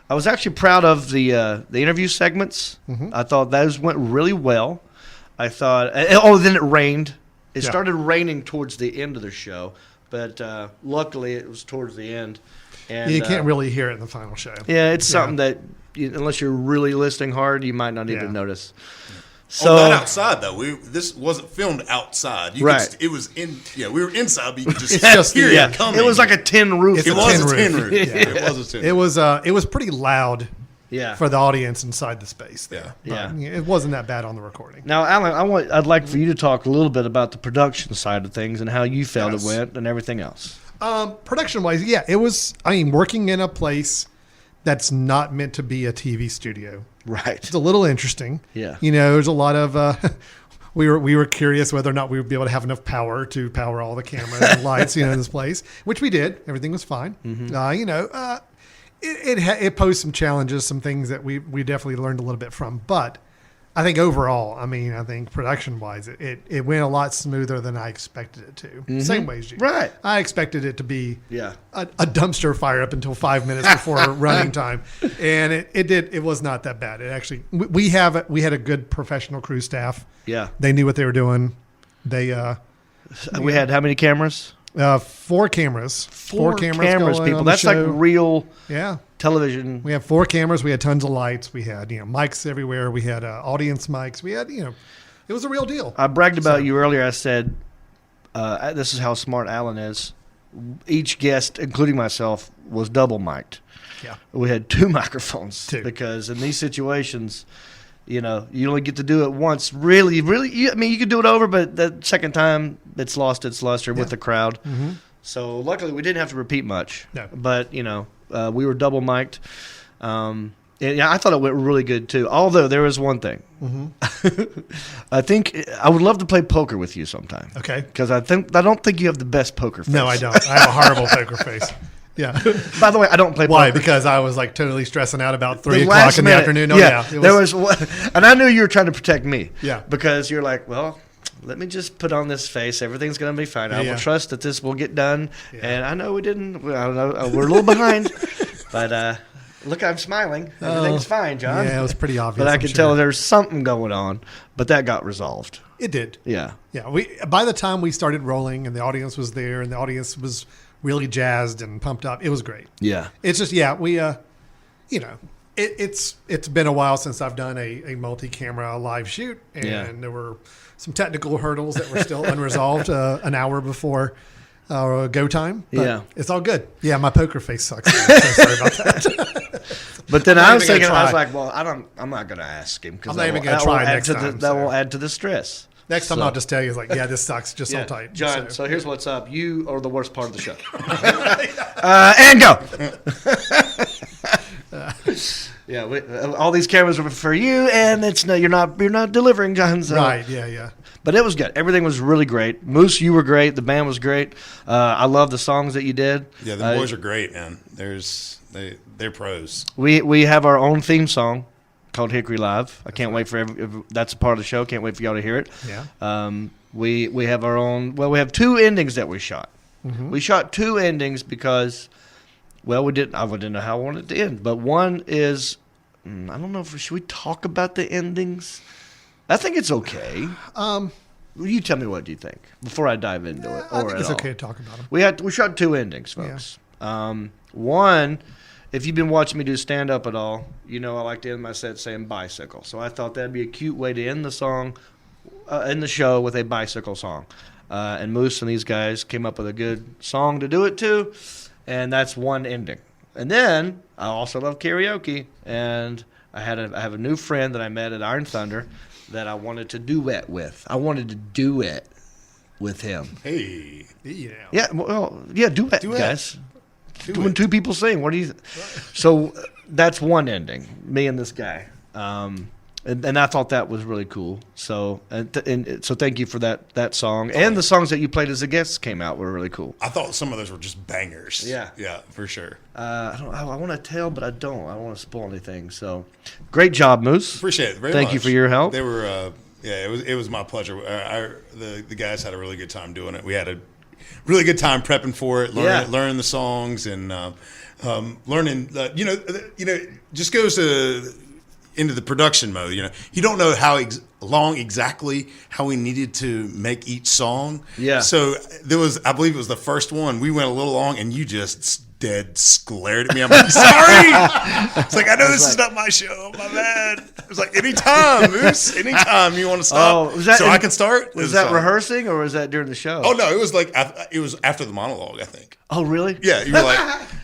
I was actually proud of the interview segments. Mm-hmm. I thought those went really well. I thought, then it rained. It started raining towards the end of the show, but luckily it was towards the end. And you can't really hear it in the final show. Yeah, it's something that unless you're really listening hard, you might not even notice. So not outside though. This wasn't filmed outside. Right. It was in. Yeah, we were inside, but you could just hear it coming. It was like a tin roof. It was a tin roof. It was a tin roof. It was pretty loud. Yeah. For the audience inside the space. Yeah. But it wasn't that bad on the recording. Now, Alan, I'd like for you to talk a little bit about the production side of things and how you felt it went and everything else. Production wise, it was. Working in a place that's not meant to be a TV studio. Right. It's a little interesting. Yeah. There's a lot of. We were curious whether or not we would be able to have enough power to power all the cameras and lights, in this place, which we did. Everything was fine. Mm-hmm. It posed some challenges, some things that we definitely learned a little bit from. But I think overall, I think production-wise, it went a lot smoother than I expected it to. Mm-hmm. Same way as you. Right. I expected it to be a dumpster fire up until 5 minutes before running time. And it was not that bad. It actually, we had a good professional crew staff. Yeah. They knew what they were doing. We had how many cameras? 4 cameras. Four cameras, going people. on the That's like show. real Yeah. television. We had 4 cameras. We had tons of lights. We had mics everywhere. We had audience mics. We had it was a real deal. I bragged about you earlier. I said, this is how smart Alan is. Each guest, including myself, was double mic'd. Yeah. We had 2 microphones 2. because in these situations, you only get to do it once. Really, you could do it over, but the second time it's lost its luster with the crowd. Mm-hmm. So luckily we didn't have to repeat much. No. But, we were double mic'd. And I thought it went really good too. Although there was one thing. Mm-hmm. I think I would love to play poker with you sometime. Okay. Because I don't think you have the best poker face. No, I don't. I have a horrible poker face. Yeah. By the way, I don't play Why? poker. Because I was like totally stressing out about 3 The o'clock last in the minute, afternoon. Oh, yeah. It There was, and I knew you were trying to protect me. Yeah. Because you're like, well, let me just put on this face. Everything's going to be fine. I Yeah. will trust that this will get done. Yeah. And I know we didn't. I don't know. We're a little behind. But look, I'm smiling. Everything's fine, John. Yeah, it was pretty obvious. But I I'm could sure. tell there's something going on. But that got resolved. It did. Yeah. Yeah. By the time we started rolling and the audience was there and the audience was really jazzed and pumped up, it was great. Yeah. It's just, we, it's been a while since I've done a multi-camera live shoot, and there were some technical hurdles that were still unresolved an hour before go time. But it's all good. Yeah, my poker face sucks. I'm so sorry about that. But then I'm not I was even thinking, gonna I was try. like, well, I'm not going to ask him because I'm not even gonna try next time, That so. will add to the stress. Next time I'll just tell you, this sucks. Just hold tight. John, so here's what's up. You are the worst part of the show. And go. All these cameras are for you, and you're not delivering, John. So. Right? Yeah. But it was good. Everything was really great. Moose, you were great. The band was great. I love the songs that you did. Yeah, the boys are great, man. They're pros. We have our own theme song called Hickory Live. I can't wait for that's a part of the show. Can't wait for y'all to hear it. Yeah. We have our own. Well, we have 2 endings that we shot. Mm-hmm. We shot 2 endings because, we didn't. I didn't know how I wanted it to end. But one is, I don't know if should we talk about the endings. I think it's okay. You tell me what you think before I dive into it. I think it's okay to talk about them. We shot 2 endings, folks. One, if you've been watching me do stand up at all, I like to end my set saying bicycle. So I thought that'd be a cute way to end the song, in the show with a bicycle song. And Moose and these guys came up with a good song to do it to, and that's one ending. And then I also love karaoke, and I have a new friend that I met at Iron Thunder that I wanted to duet with. I wanted to duet with him. Hey. Yeah. Yeah, duet. Guys. When 2 people sing, what do you? So that's one ending. Me and this guy, and I thought that was really cool. So so thank you for that song, and the songs that you played as a guest came out were really cool. I thought some of those were just bangers. Yeah, for sure. I want to tell, but I don't. I don't want to spoil anything. So great job, Moose. Appreciate it very Thank much. you for your help. They were. It was my pleasure. The guys had a really good time doing it. We had a really good time prepping for it, learning the songs, and learning. Just goes into the production mode. You don't know how long exactly how we needed to make each song. Yeah. So I believe it was the first one. We went a little long, and you just dead glared at me. I'm like, sorry. It's like, I know this is not my show. My bad. It was like, anytime, Moose. Anytime you want to stop, I can start. Was that rehearsing or was that during the show? Oh no, it was after the monologue, I think. Oh really? Yeah, you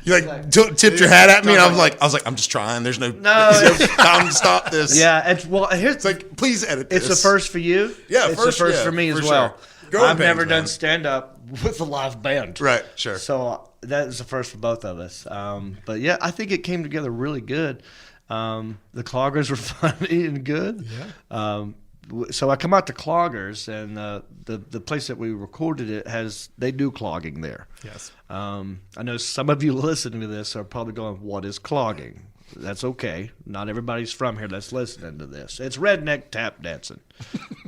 were tipped your hat at me, and I was like, I'm just trying. There's no time to stop this. Yeah, It's like, please edit this. It's a first for you. Yeah, it's a first for me as well. Sure. I've never done stand up with a live band. Right, sure. So that is the first for both of us. But yeah, I think it came together really good. The cloggers were funny and good. Yeah. So I come out to Cloggers, and the place that we recorded it they do clogging there. Yes. I know some of you listening to this are probably going, "What is clogging?" That's okay. Not everybody's from here that's listening to this. It's redneck tap dancing.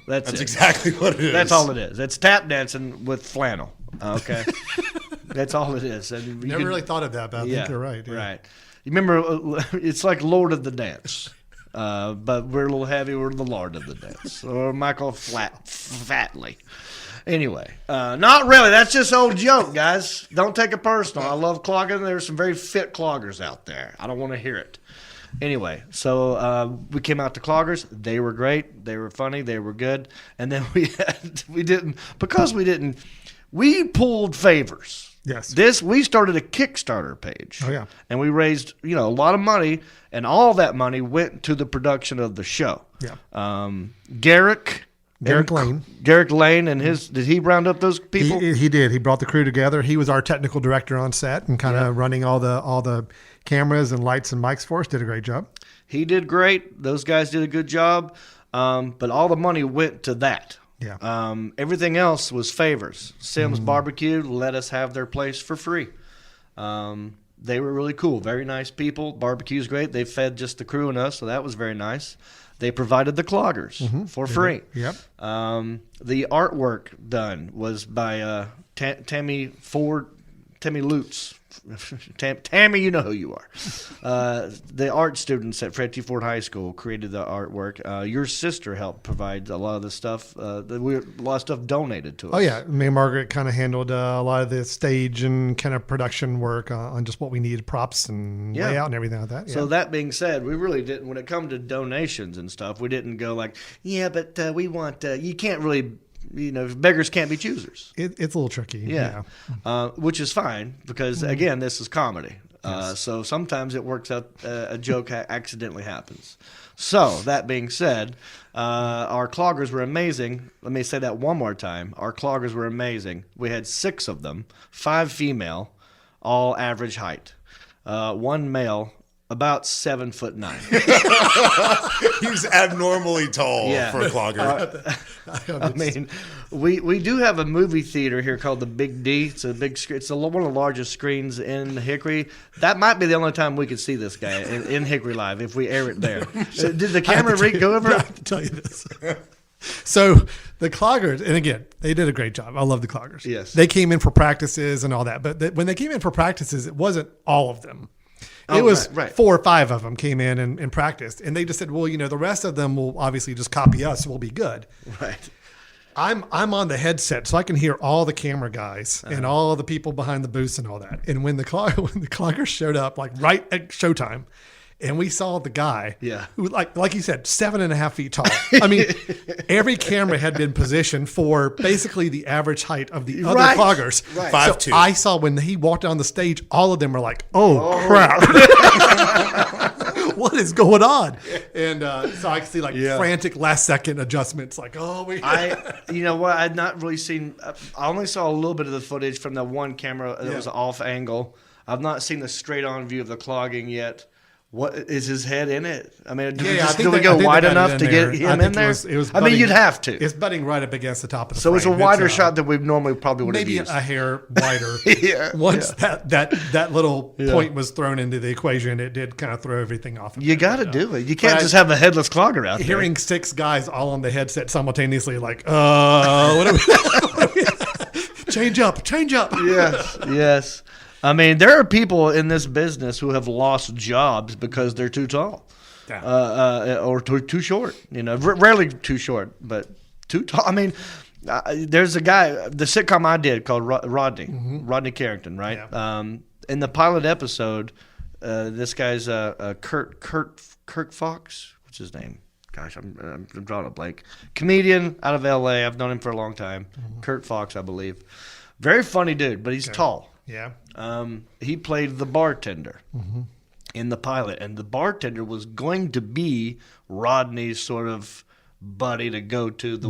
That's exactly what it is. That's all it is. It's tap dancing with flannel. Okay. That's all it is. And Never really thought of that, but I think you're right. Yeah. Right. You remember, it's like Lord of the Dance. But we're a little heavy. We're the Lord of the Dance. Or Michael Fatley. Anyway, not really. That's just old joke, guys. Don't take it personal. I love clogging. There's some very fit cloggers out there. I don't want to hear it. Anyway, so we came out to cloggers. They were great. They were funny. They were good. And then we pulled favors. Yes. We started a Kickstarter page. Oh, yeah. And we raised, a lot of money, and all that money went to the production of the show. Yeah. Garrick Lane and did he round up those people? He did. He brought the crew together. He was our technical director on set and kind of running all the cameras and lights and mics for us. Did a great job. He did great. Those guys did a good job. But all the money went to that. Yeah. Everything else was favors. Sims Barbecue let us have their place for free. They were really cool. Very nice people. Barbecue's great. They fed just the crew and us, so that was very nice. They provided the cloggers for free. Yep. The artwork done was by Tammy Lutz. Tammy, you know who you are. The art students at Fred T. Ford High School created the artwork. Your sister helped provide a lot of the stuff. A lot of stuff donated to us. Oh, yeah. Me and Margaret kind of handled a lot of the stage and kind of production work on just what we needed, props and layout and everything like that. Yeah. So that being said, we really didn't, when it come to donations and stuff, we didn't go like, but we want, you can't really, beggars can't be choosers. It's a little tricky. Yeah. Which is fine because, again, this is comedy. So sometimes it works out, a joke accidentally happens. So that being said, our cloggers were amazing. Let me say that one more time. Our cloggers were amazing. We had 6 of them, 5 female, all average height. 1 male, about 7'9". He was abnormally tall for a clogger. I mean, we do have a movie theater here called the Big D. It's a big screen. It's one of the largest screens in Hickory. That might be the only time we could see this guy in Hickory Live if we air it there. Did the camera rig go over? I have to tell you this. So the cloggers, and again, they did a great job. I love the cloggers. Yes. They came in for practices and all that. But when they came in for practices, it wasn't all of them. It was 4 or 5 of them came in and practiced. And they just said, well, the rest of them will obviously just copy us. So we'll be good. Right. I'm on the headset, so I can hear all the camera guys and all the people behind the booths and all that. And when the cloggers showed up, like right at showtime, and we saw the guy who, like you said, 7.5 feet tall. I mean, every camera had been positioned for basically the average height of the other cloggers. Right. 5'2". So I saw when he walked on the stage, all of them were like, oh. crap. What is going on? And so I could see frantic last second adjustments like, you know what? I'd not really seen, I only saw a little bit of the footage from the one camera that was off angle. I've not seen the straight on view of the clogging yet. What is his head in it? I mean, do we go wide enough to get him in there? I mean, you'd have to. It's butting right up against the top of the So frame. it's a wider shot than we normally probably would have maybe used. a hair wider. Once that little point was thrown into the equation, it did kind of throw everything off. You got to do it. You can't just have a headless clogger out there. Hearing 6 guys all on the headset simultaneously, like, what are we? Change up. Yes. I mean, there are people in this business who have lost jobs because they're too tall, or too short. Rarely too short, but too tall. I mean, there's a guy, the sitcom I did called Rodney Carrington, right? Yeah. In the pilot episode, this guy's Kirk Fox. What's his name? Gosh, I'm drawing a blank. Comedian out of L.A. I've known him for a long time. Kurt Fox, I believe. Very funny dude, but he's tall. Yeah. He played the bartender in the pilot, and the bartender was going to be Rodney's sort of buddy to go to the,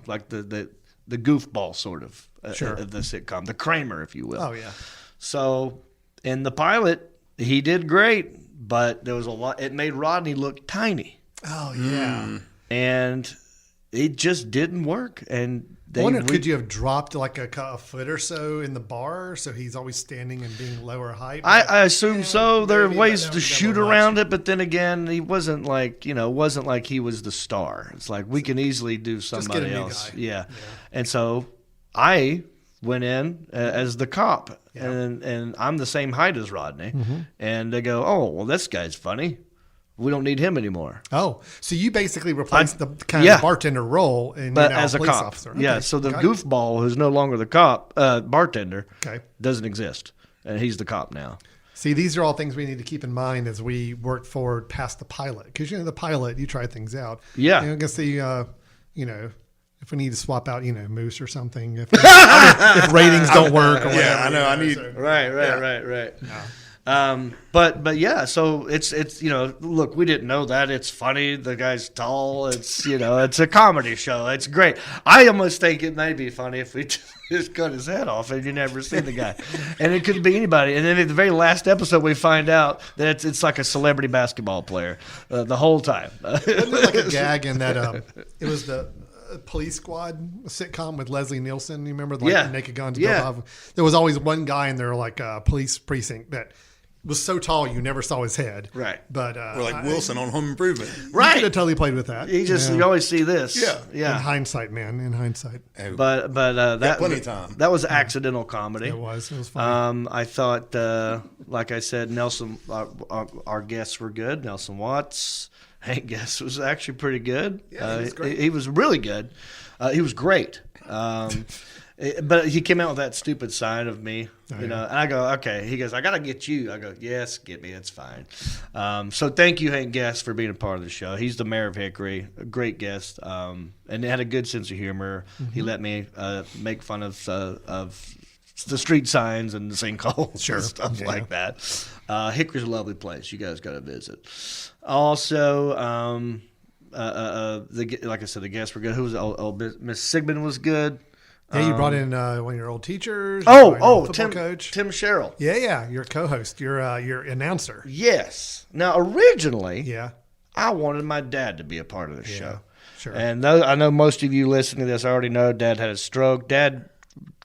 like the goofball sort of of the sitcom, the Kramer, if you will. Oh yeah. So in the pilot, he did great, but there was a lot. It made Rodney look tiny. Oh yeah. And it just didn't work, and. I wonder, could you have dropped like a foot or so in the bar so he's always standing and being lower height? I assume so. There are ways to shoot around it, but then again, he wasn't like, he was the star. It's like we can easily do somebody else. Yeah. And so I went in as the cop, and I'm the same height as Rodney. And they go, oh, well, this guy's funny. we don't need him anymore. Oh, so you basically replaced the kind of bartender role, and but you're now as a police cop. officer. Yeah, Okay, so the got it. goofball who's no longer the cop, bartender, Okay. doesn't exist, and he's the cop now. See, these are all things we need to keep in mind as we work forward past the pilot. Because, the pilot, you try things out. Yeah. I'm going to see, if we need to swap out, Moose or something. If ratings don't work or whatever. Yeah, I know. I need. Right. But yeah, so it's look, we didn't know that. It's funny. The guy's tall. It's it's a comedy show. It's great. I almost think it may be funny if we just cut his head off and you never see the guy, and it could be anybody. And then at the very last episode, we find out that it's like a celebrity basketball player the whole time. Wasn't it like a gag in that it was the Police Squad sitcom with Leslie Nielsen? You remember the Naked Gun to Bill Hoffman? There was always one guy in there, like a police precinct, that was so tall you never saw his head. Right. But We're like Wilson on Home Improvement. right. Could have totally played with that. You always see this. In hindsight, man. In hindsight, But that plenty of time. That was accidental comedy. it was funny. I thought, like I said, Nelson, our guests were good. Nelson Watts, Hank Guest was actually pretty good. Yeah, he was great. He was really good. He was great. But he came out with that stupid side of me, and I go, okay. He goes, I gotta get you. I go, yes, get me. It's fine. So thank you, Hank Guest, for being a part of the show. He's the mayor of Hickory, a great guest, and he had a good sense of humor. Mm-hmm. He let me make fun of the street signs and the sinkholes and stuff like that. Hickory's a lovely place. You guys got to visit. Also, like I said, the guests were good. Who was Miss Sigmund was good. Yeah, you brought in one of your old teachers. Tim coach. Tim Sherrill. Yeah, your co-host, your announcer. Yes. Now, originally, Yeah, I wanted my dad to be a part of the show. sure. And I know most of you listening to this already know Dad had a stroke. Dad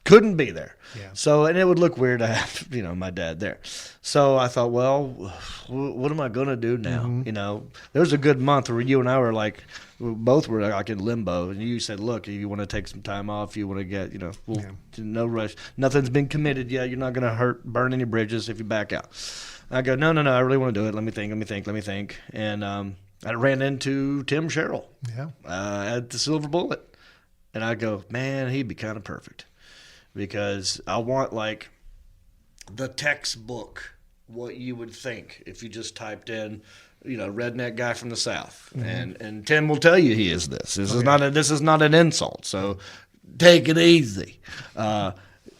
couldn't be there. Yeah. So, and it would look weird to have, my dad there. So I thought, well, what am I going to do now? Mm-hmm. There was a good month where you and I were like, both were like in limbo. And you said, look, if you want to take some time off, you want to get, no rush. Nothing's been committed yet. You're not going to burn any bridges if you back out. I go, no, I really want to do it. Let me think. And I ran into Tim Sherrill at the Silver Bullet. And I go, man, he'd be kind of perfect. Because I want, like, the textbook, what you would think if you just typed in, redneck guy from the South. Mm-hmm. And Tim will tell you he is this. This is not an insult, so take it easy.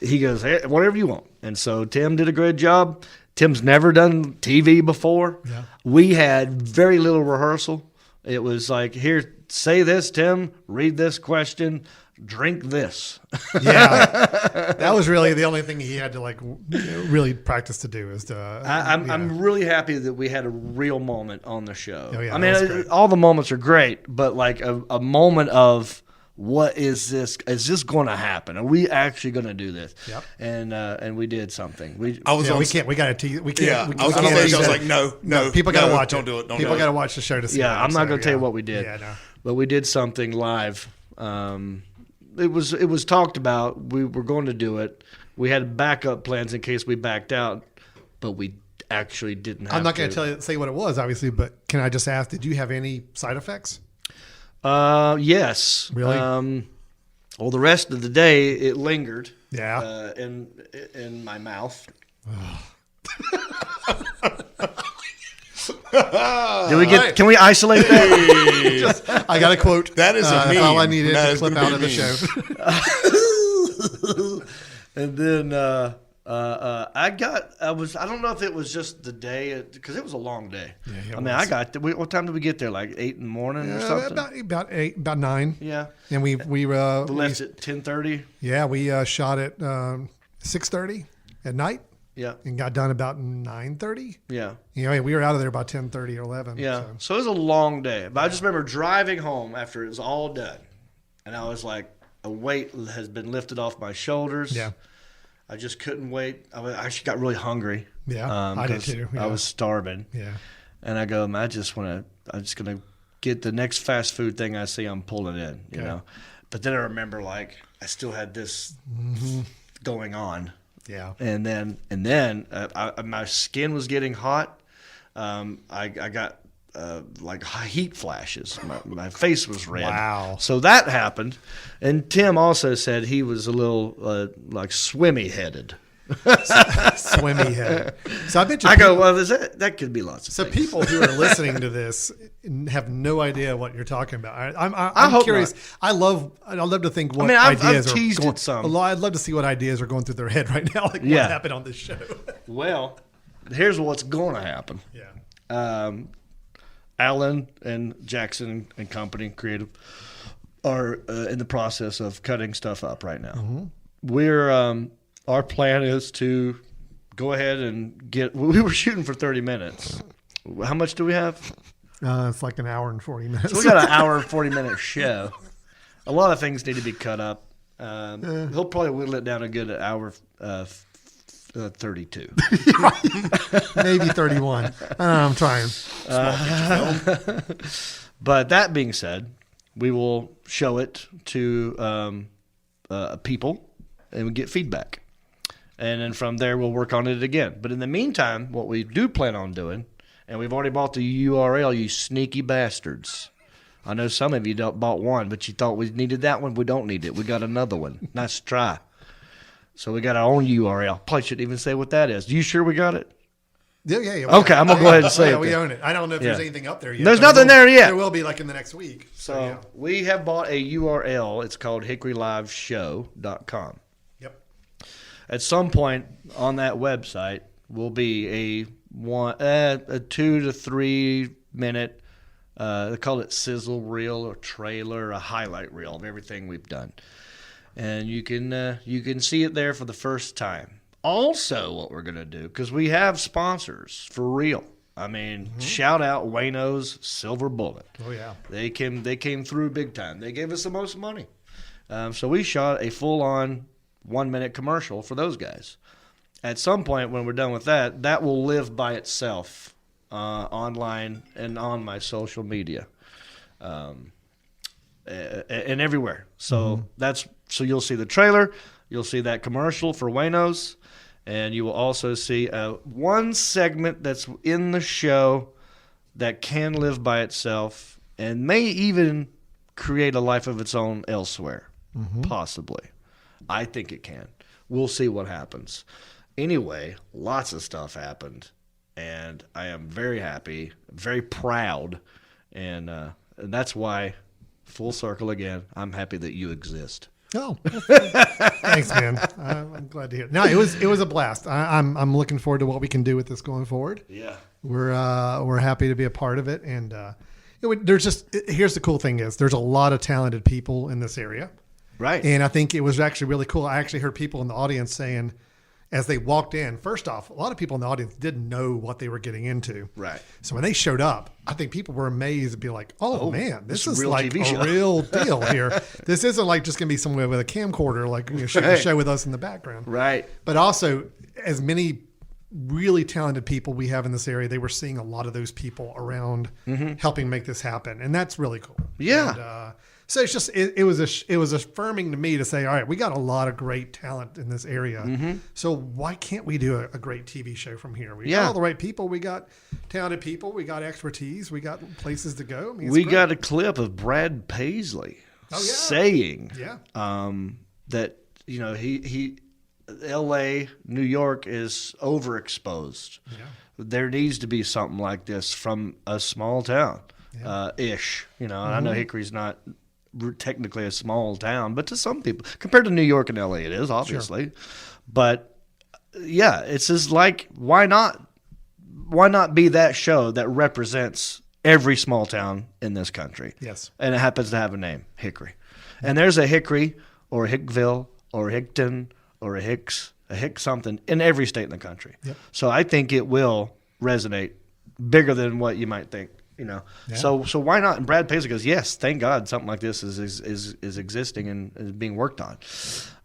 He goes, hey, whatever you want. And so Tim did a great job. Tim's never done TV before. Yeah. We had very little rehearsal. It was like, here, say this, Tim, read this question, drink this. Yeah, that was really the only thing he had to really practice to do is to. I'm really happy that we had a real moment on the show. Oh, yeah, I mean, all the moments are great, but like a moment of what is this? Is this going to happen? Are we actually going to do this? Yep. And we did something. We can't. We got to tease. We can't. Yeah, we I was can't on stage. tease I was that. like, no. People got to watch don't it. do it. People got to watch the show to see. Yeah, I'm not going to tell you what we did. Yeah, no. But we did something live. It was talked about. We were going to do it. We had backup plans in case we backed out, but we actually didn't have I'm not going to to say what it was, obviously, but can I just ask, did you have any side effects? Yes. Really? Well, the rest of the day it lingered. Yeah. In my mouth. Can we isolate that? I got a quote. That is a meme. all I needed That to is clip gonna out be of the a show. And then I don't know if it was just the day because it was a long day. Yeah, I mean, what time did we get there? Like 8 in the morning or something? About 9. Yeah. And we left at 10:30. Yeah, we shot at 6:30 at night. Yeah. And got done about 9:30. Yeah. We were out of there about 10:30 or 11. Yeah. So it was a long day. But I just remember driving home after it was all done. And I was like, a weight has been lifted off my shoulders. Yeah. I just couldn't wait. I actually got really hungry. Yeah. I did too. Yeah. I was starving. Yeah. And I go, I'm just going to get the next fast food thing I see, I'm pulling in, you know. But then I remember, like, I still had this going on. Yeah. And then my skin was getting hot. I got like heat flashes. My face was red. Wow. So that happened. And Tim also said he was a little like swimmy headed. Swimmy head. So I bet you. I go, well, that could be lots of So things. people who are listening to this have no idea what you're talking about. I I'm hope curious. not. I'd love to think what mean, I've ideas teased are going. it some. I'd love to see what ideas are going through their head right now. Like Yeah. what happened on this show. Well, here's what's going to happen. Yeah. Alan and Jackson and company, creative, are in the process of cutting stuff up right now. Mm-hmm. We're our plan is to go ahead and get. We were shooting for 30 minutes. How much do we have? It's like an hour and 40 minutes. So we got an hour and 40-minute show. A lot of things need to be cut up. He'll probably whittle it down a good hour 32. Maybe 31. I don't know, I'm trying. But that being said, we will show it to people and we get feedback. And then from there, we'll work on it again. But in the meantime, what we do plan on doing, and we've already bought the URL, you sneaky bastards. I know some of you bought one, but you thought we needed that one. We don't need it. We got another one. Nice try. So we got our own URL. Probably shouldn't even say what that is. You sure we got it? Yeah. Okay, I'm gonna go ahead and say yeah, it we then. own it. I don't know if there's Yeah. anything up there yet. There's but nothing there yet. There will be like in the next week. So yeah. we have bought a URL. It's called HickoryLiveShow.com. Yep. At some point on that website will be a 2 to 3 minute, they call it sizzle reel or trailer, a highlight reel of everything we've done. And you can see it there for the first time. Also, what we're going to do, because we have sponsors for real. I mean, shout out Wayno's Silver Bullet. Oh, yeah. They came through big time. They gave us the most money. So we shot a full-on 1-minute commercial for those guys. At some point when we're done with that, that will live by itself online and on my social media and everywhere. So so you'll see the trailer, you'll see that commercial for Wayno's, and you will also see one segment that's in the show that can live by itself and may even create a life of its own elsewhere, possibly. I think it can. We'll see what happens. Anyway, lots of stuff happened, and I am very happy, very proud, and that's why, full circle again, I'm happy that you exist. Oh, thanks, man. I'm glad to hear it. No, it was a blast. I'm looking forward to what we can do with this going forward. Yeah. We're happy to be a part of it, and there's here's the cool thing is there's a lot of talented people in this area, Right. and I think it was actually really cool. I actually heard people in the audience saying, as they walked in, first off, a lot of people in the audience didn't know what they were getting into. Right. So when they showed up, I think people were amazed and be like, oh man, this it's a is real like TV a show. real deal here. This isn't like just going to be somewhere with a camcorder, like shooting a show with us in the background. Right. But also, as many really talented people we have in this area, they were seeing a lot of those people around helping make this happen. And that's really cool. Yeah. And, so it's just it was affirming to me to say, all right, we got a lot of great talent in this area. So why can't we do a great TV show from here? We got all the right people. We got talented people. We got expertise. We got places to go. I mean, it's We great. got a clip of Brad Paisley saying that, he L.A., New York is overexposed. Yeah. There needs to be something like this from a small town, ish. And I know Hickory's not technically a small town, but to some people, compared to New York and LA, it is obviously. But yeah, it's just like, why not be that show that represents every small town in this country? Yes. And it happens to have a name, Hickory. And there's a Hickory or a Hickville or a Hickton or a Hicks something in every state in the country. Yep. So I think it will resonate bigger than what you might think. So why not? And Brad Paisley goes, yes, thank God something like this is existing and is being worked on.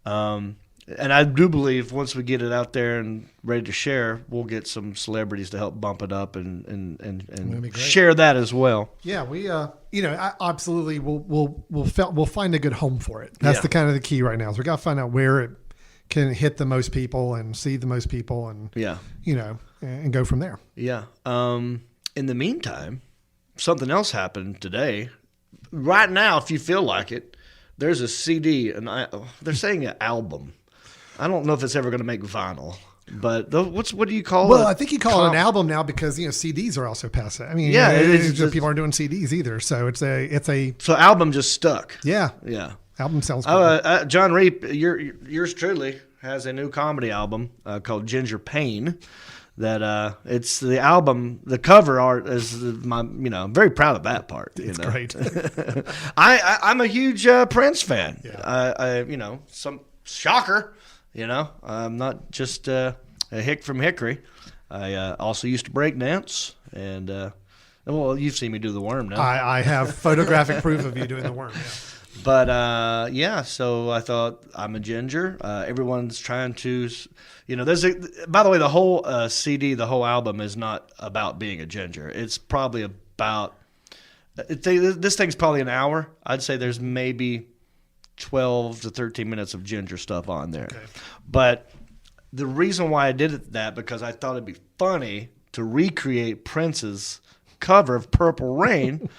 And I do believe once we get it out there and ready to share, we'll get some celebrities to help bump it up and share that as well. Yeah, we absolutely we'll find a good home for it. That's the kind of the key right now. So we got to find out where it can hit the most people and see the most people and and go from there. Yeah. In the meantime, something else happened today. Right now, if you feel like it, there's a CD, and they're saying an album. I don't know if it's ever going to make vinyl. But what do you call it? Well, I think you call it an album now because CDs are also passe. I mean, yeah, people aren't doing CDs either, so it's a so album just stuck. Yeah. Album sounds good. John Reap, yours truly has a new comedy album called Ginger Pain. That it's the album. The cover art is I'm very proud of that part. It's great. I'm a huge Prince fan. Yeah. Some shocker. I'm not just a hick from Hickory. I also used to break dance, and well, you've seen me do the worm now. I have photographic proof of you doing the worm. Yeah. But so I thought I'm a ginger. Everyone's trying to, by the way, the whole CD, the whole album is not about being a ginger. It's probably about. This thing's probably an hour. I'd say there's maybe 12 to 13 minutes of ginger stuff on there. Okay. But the reason why I did that because I thought it'd be funny to recreate Prince's cover of Purple Rain.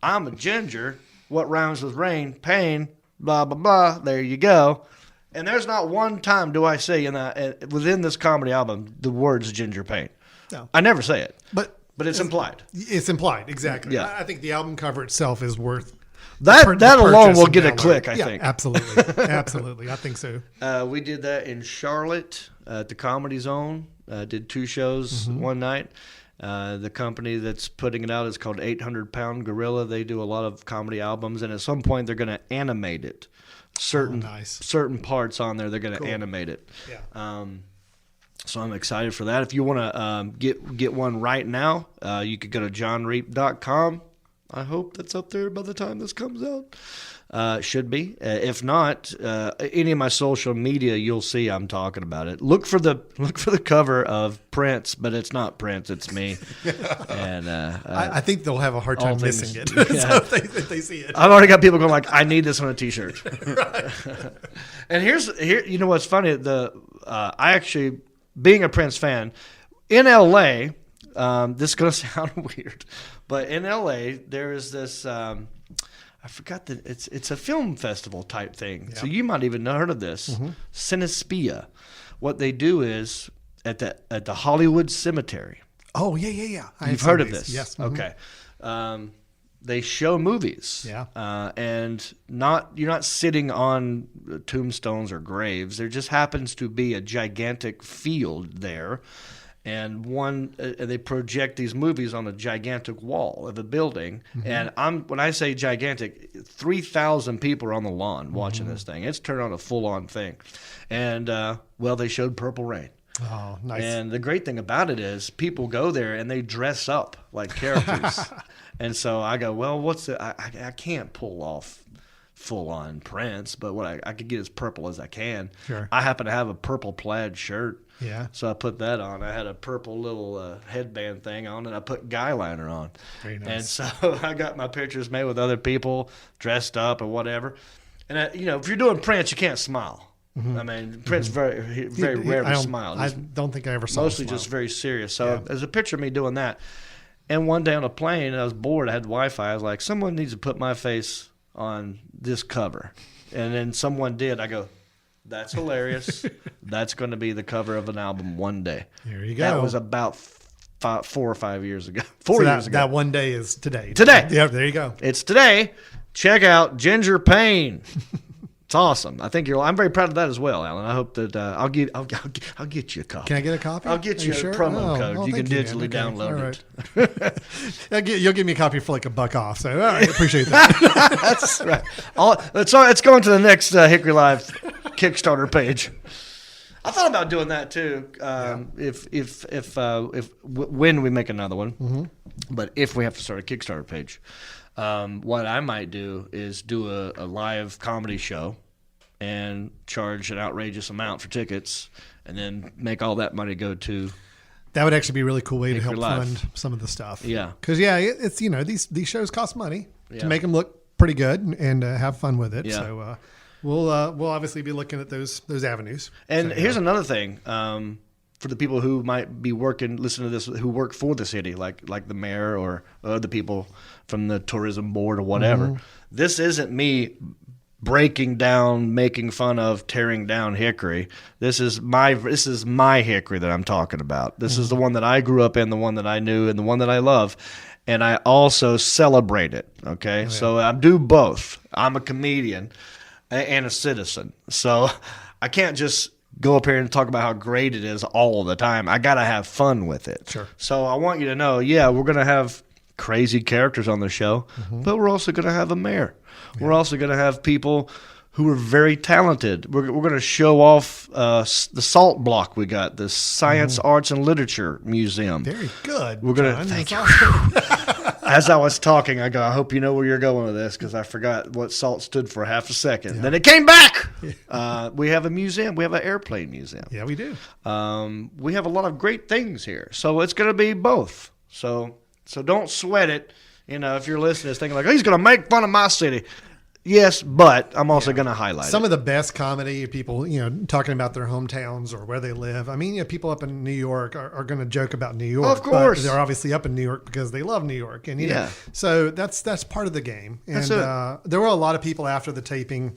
I'm a ginger. What rhymes with rain? Pain. Blah, blah, blah. There you go. And there's not one time do I say within this comedy album the words ginger pain. No. I never say it. But it's implied. It's implied, exactly. Yeah. I think the album cover itself is worth that alone will get a click, I think. Absolutely. Absolutely. I think so. We did that in Charlotte at the Comedy Zone. Did 2 shows one night. The company that's putting it out is called 800 Pound Gorilla. They do a lot of comedy albums, and at some point they're going to animate it. Certain parts on there, they're going to animate it. Yeah. So I'm excited for that. If you want to get one right now, you could go to johnreap.com. I hope that's up there by the time this comes out. Should be. If not, any of my social media, you'll see I'm talking about it. Look for the cover of Prince, but it's not Prince, it's me. And I think they'll have a hard time missing it. So if they see it, I've already got people going like, I need this on a T-shirt. Right. And here, you know what's funny? I actually, being a Prince fan, in LA, this is gonna sound weird, but in LA there is this. I forgot that it's a film festival type thing. Yeah. So you might even have heard of this. Cinespia. What they do is at the Hollywood Cemetery. Oh yeah. You've heard of this? Yes. Okay. They show movies. Yeah. And you're not sitting on tombstones or graves. There just happens to be a gigantic field there. And they project these movies on a gigantic wall of a building. And when I say gigantic, 3,000 people are on the lawn watching this thing. It's turned on a full-on thing. And, they showed Purple Rain. Oh, nice. And the great thing about it is people go there and they dress up like characters. And so I go, well, I can't pull off full-on Prince, but what I could get as purple as I can. Sure. I happen to have a purple plaid shirt. Yeah. So I put that on. I had a purple little headband thing on, and I put guy liner on. Very nice. And so I got my pictures made with other people dressed up or whatever. And if you're doing Prince, you can't smile. I mean, Prince very rarely smiled. I don't think I ever saw. Mostly just very serious. So there's a picture of me doing that. And one day on a plane, I was bored. I had Wi-Fi. I was like, someone needs to put my face on this cover. And then someone did. I go, that's hilarious. That's going to be the cover of an album one day. There you go. That was about 4 or 5 years ago. 4 years ago. That one day is today. Today. Yeah, there you go. It's today. Check out Ginger Pain. It's awesome. I think I'm very proud of that as well, Alan. I hope that I'll get you a copy. Can I get a copy? I'll get you a promo code. You can digitally download it. You'll give me a copy for like $1 off. So all right, appreciate that. That's right. It's going to the next Hickory Live Kickstarter page. I thought about doing that too. When we make another one, but if we have to start a Kickstarter page. What I might do is do a live comedy show and charge an outrageous amount for tickets and then make all that money go to that would actually be a really cool way to Hickory help Live. fund some of the stuff. Yeah. Because, it's, these shows cost money to make them look pretty good and have fun with it. Yeah. So we'll obviously be looking at those avenues. And here's another thing. for the people who might be listening to this, who work for the city, like the mayor or other people from the tourism board or whatever. This isn't me breaking down, making fun of, tearing down Hickory. This is my Hickory that I'm talking about. This is the one that I grew up in, the one that I knew, and the one that I love. And I also celebrate it. Okay, so I do both. I'm a comedian and a citizen, so I can't just go up here and talk about how great it is all the time. I gotta have fun with it. Sure. So I want you to know, we're gonna have crazy characters on the show, but we're also gonna have a mayor. We're also gonna have people who are very talented. We're going to show off the Salt Block we got, the Science, Arts, and Literature Museum. Very good. We're going to thank you. As I was talking, I go, I hope you know where you're going with this, because I forgot what SALT stood for half a second. Then it came back. We have a museum. We have an airplane museum. Yeah, we do. We have a lot of great things here. So it's going to be both. So don't sweat it. If you're listening, thinking like, oh, he's going to make fun of my city. Yes, but I'm also going to highlight some of the best comedy, people, talking about their hometowns or where they live. I mean, people up in New York are going to joke about New York. Of course. But they're obviously up in New York because they love New York. And, so that's part of the game. And there were a lot of people after the taping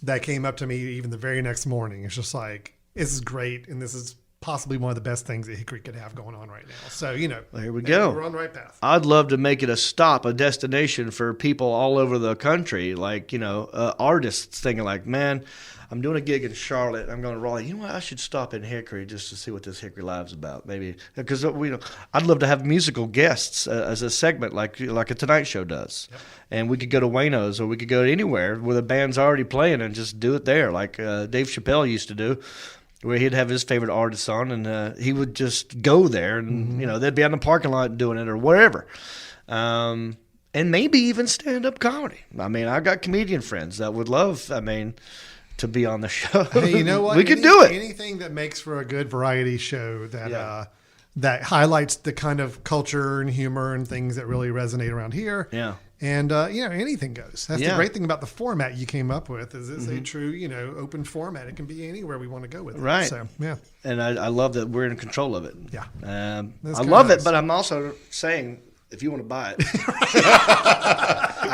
that came up to me even the very next morning. It's just like, this is great. And this is possibly one of the best things that Hickory could have going on right now. So, well, here we go. We're on the right path. I'd love to make it a destination for people all over the country, like, artists thinking like, man, I'm doing a gig in Charlotte. I'm going to Raleigh. You know what? I should stop in Hickory just to see what this Hickory Live's about. Maybe because I'd love to have musical guests as a segment, like a Tonight Show does. Yep. And we could go to Wayno's, or we could go anywhere where the band's already playing and just do it there, like Dave Chappelle used to do, where he'd have his favorite artists on, and he would just go there, and they'd be out in the parking lot doing it or wherever, and maybe even stand-up comedy. I mean, I've got comedian friends that would love, to be on the show. You know what? We could do it. Anything that makes for a good variety show that highlights the kind of culture and humor and things that really resonate around here. Yeah. And, anything goes. That's the great thing about the format you came up with, is it's a true, open format. It can be anywhere we want to go with it. Right. So, yeah. And I love that we're in control of it. Yeah. I love it, but I'm also saying, if you want to buy it.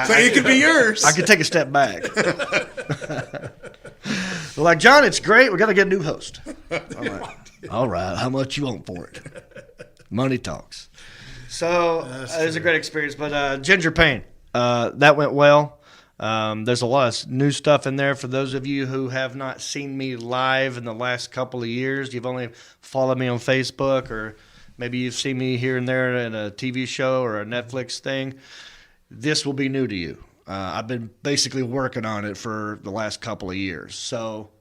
So it could be yours. I could take a step back. Like, John, it's great. We got to get a new host. All right. How much you want for it? Money talks. So it was a great experience. But Ginger Payne, that went well. There's a lot of new stuff in there. For those of you who have not seen me live in the last couple of years, you've only followed me on Facebook, or maybe you've seen me here and there in a TV show or a Netflix thing. This will be new to you. I've been basically working on it for the last couple of years. So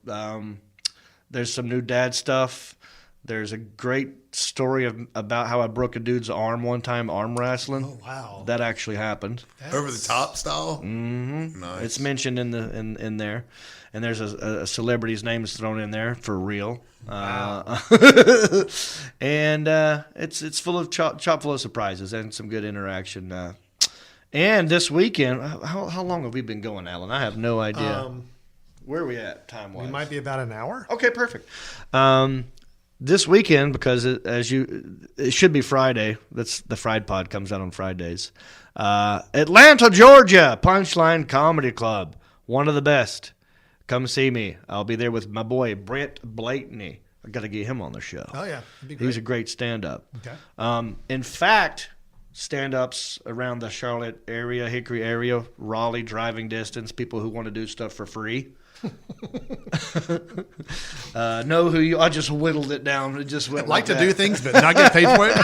there's some new dad stuff. There's a great story about how I broke a dude's arm one time, arm wrestling. Oh, wow. That actually happened. Over the top style? Mm-hmm. Nice. It's mentioned in there. And there's a celebrity's name is thrown in there for real. Wow. And it's full of chock full of surprises and some good interaction. And this weekend, how long have we been going, Alan? I have no idea. Where are we at time-wise? We might be about an hour. Okay, perfect. This weekend, because it should be Friday. That's the Fried Pod comes out on Fridays. Atlanta, Georgia, Punchline Comedy Club, one of the best. Come see me. I'll be there with my boy Brent Blakeney. I got to get him on the show. Oh yeah, that'd be great. He's a great stand-up. Okay. In fact, stand-ups around the Charlotte area, Hickory area, Raleigh driving distance, people who want to do stuff for free. Know who you? I just whittled it down. It just went like to that. do things, but not get paid for it.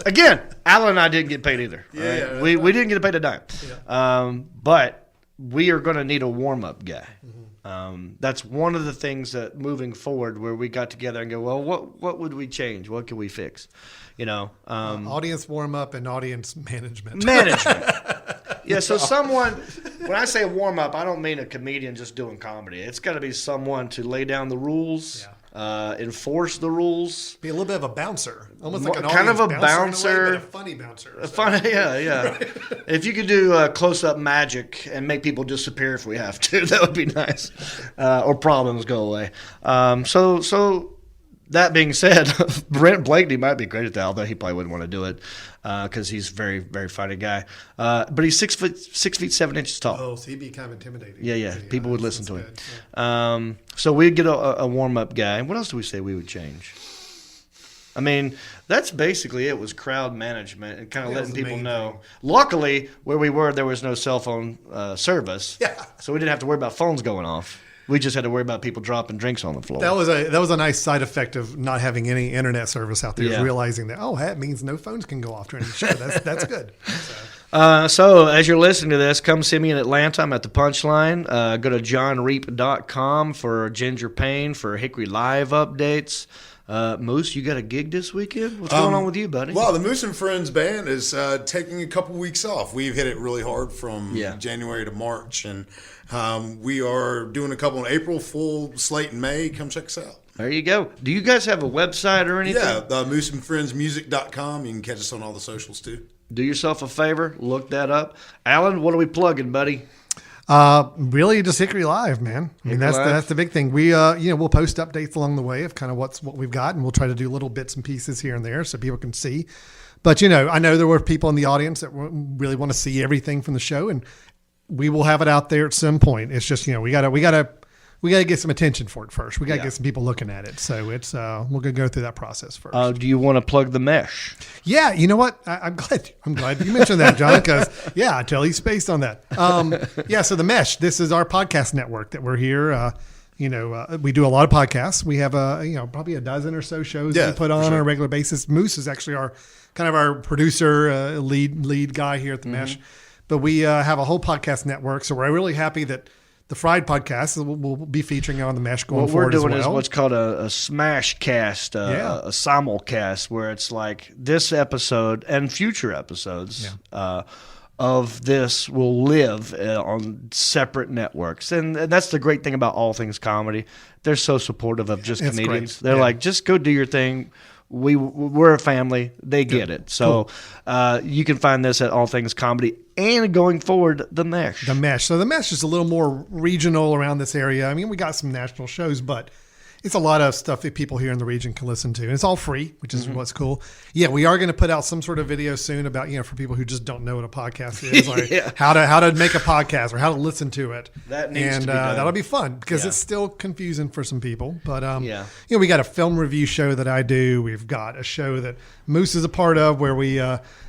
Again, Alan and I didn't get paid either. Yeah, right? We didn't get paid a dime. Yeah. But we are going to need a warm-up guy. Mm-hmm. That's one of the things that moving forward, where we got together and go, well, what would we change? What can we fix? Audience warm-up and audience management. Yeah, so someone, when I say warm up, I don't mean a comedian just doing comedy. It's got to be someone to lay down the rules, enforce the rules. Be a little bit of a bouncer, almost like an kind of a bouncer, in a way, but a funny bouncer. Yeah. Right. If you could do close-up magic and make people disappear if we have to, that would be nice. Or problems go away. So That being said, Brent Blakeney might be great at that, although he probably wouldn't want to do it because he's a very, very fighting guy. But he's 6 feet 7 inches tall. Oh, so he'd be kind of intimidating. Yeah. People would listen to him. Good, yeah. So we'd get a warm-up guy. What else do we say we would change? I mean, that's basically it, was crowd management and kind of letting people know. Thing. Luckily, where we were, there was no cell phone service. Yeah. So we didn't have to worry about phones going off. We just had to worry about people dropping drinks on the floor. That was a nice side effect of not having any internet service out there. Yeah. Is realizing that that means no phones can go off during the show. That's good. So as you're listening to this, come see me in Atlanta. I'm at the Punchline. Go to johnreap.com for Ginger Payne for Hickory Live updates. Moose, you got a gig this weekend? What's going on with you, buddy? Well, the Moose and Friends band is taking a couple weeks off. We've hit it really hard from January to March, and we are doing a couple in April, full slate in May. Come check us out. There you go. Do you guys have a website or anything? Yeah, mooseandfriendsmusic.com. You can catch us on all the socials, too. Do yourself a favor. Look that up. Alan, what are we plugging, buddy? Really just Hickory Live, man. I mean, that's the big thing. We, we'll post updates along the way of kind of what we've got, and we'll try to do little bits and pieces here and there so people can see. But, I know there were people in the audience that really want to see everything from the show, and we will have it out there at some point. It's just, we gotta get some attention for it first. We gotta get some people looking at it. So it's, we're gonna go through that process first. Do you want to plug the mesh? Yeah, you know what? I'm glad you mentioned that, John, because I totally spaced on that. So the Mesh, this is our podcast network that we're here. We do a lot of podcasts. We have probably a dozen or so shows that we put on a regular basis. Moose is actually our producer, lead guy here at the Mesh. But we have a whole podcast network, so we're really happy that the Fried podcast will be featuring on the Mesh going forward as well. What we're doing is what's called a smash cast, a simulcast, where it's like this episode and future episodes of this will live on separate networks. And that's the great thing about All Things Comedy. They're so supportive of just comedians. Great. They're like, just go do your thing. We're a family. They get it. So you can find this at All Things Comedy, and going forward, The Mesh. The Mesh. So The Mesh is a little more regional around this area. I mean, we got some national shows, but it's a lot of stuff that people here in the region can listen to. And it's all free, which is what's cool. Yeah, we are going to put out some sort of video soon about, for people who just don't know what a podcast is, like how to make a podcast or how to listen to it. That needs to be done. That'll be fun because it's still confusing for some people. But, we got a film review show that I do. We've got a show that Moose is a part of where we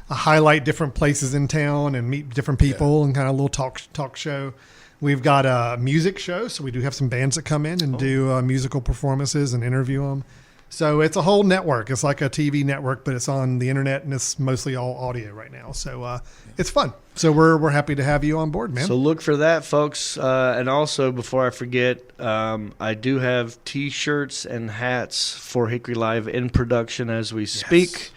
highlight different places in town and meet different people and kind of a little talk show. We've got a music show, so we do have some bands that come in and do musical performances and interview them. So it's a whole network. It's like a TV network, but it's on the internet, and it's mostly all audio right now. So it's fun. So we're happy to have you on board, man. So look for that, folks. And also, before I forget, I do have T-shirts and hats for Hickory Live in production as we speak.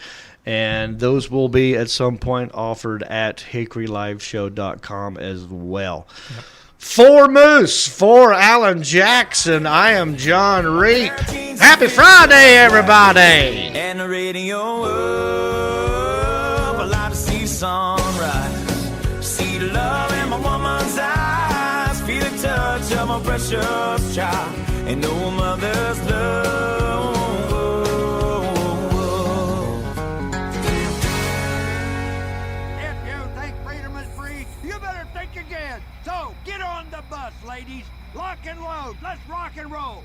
And those will be at some point offered at hickoryliveshow.com as well. Yep. For Moose, for Alan Jackson, I am John Reap. Happy Friday, everybody! And the radio up, I like to see the sunrise. See the love in my woman's eyes. Feel the touch of my precious child. And no mother's love. If you think freedom is free, you better think again. So, get on the bus, ladies. Lock and load. Let's rock and roll.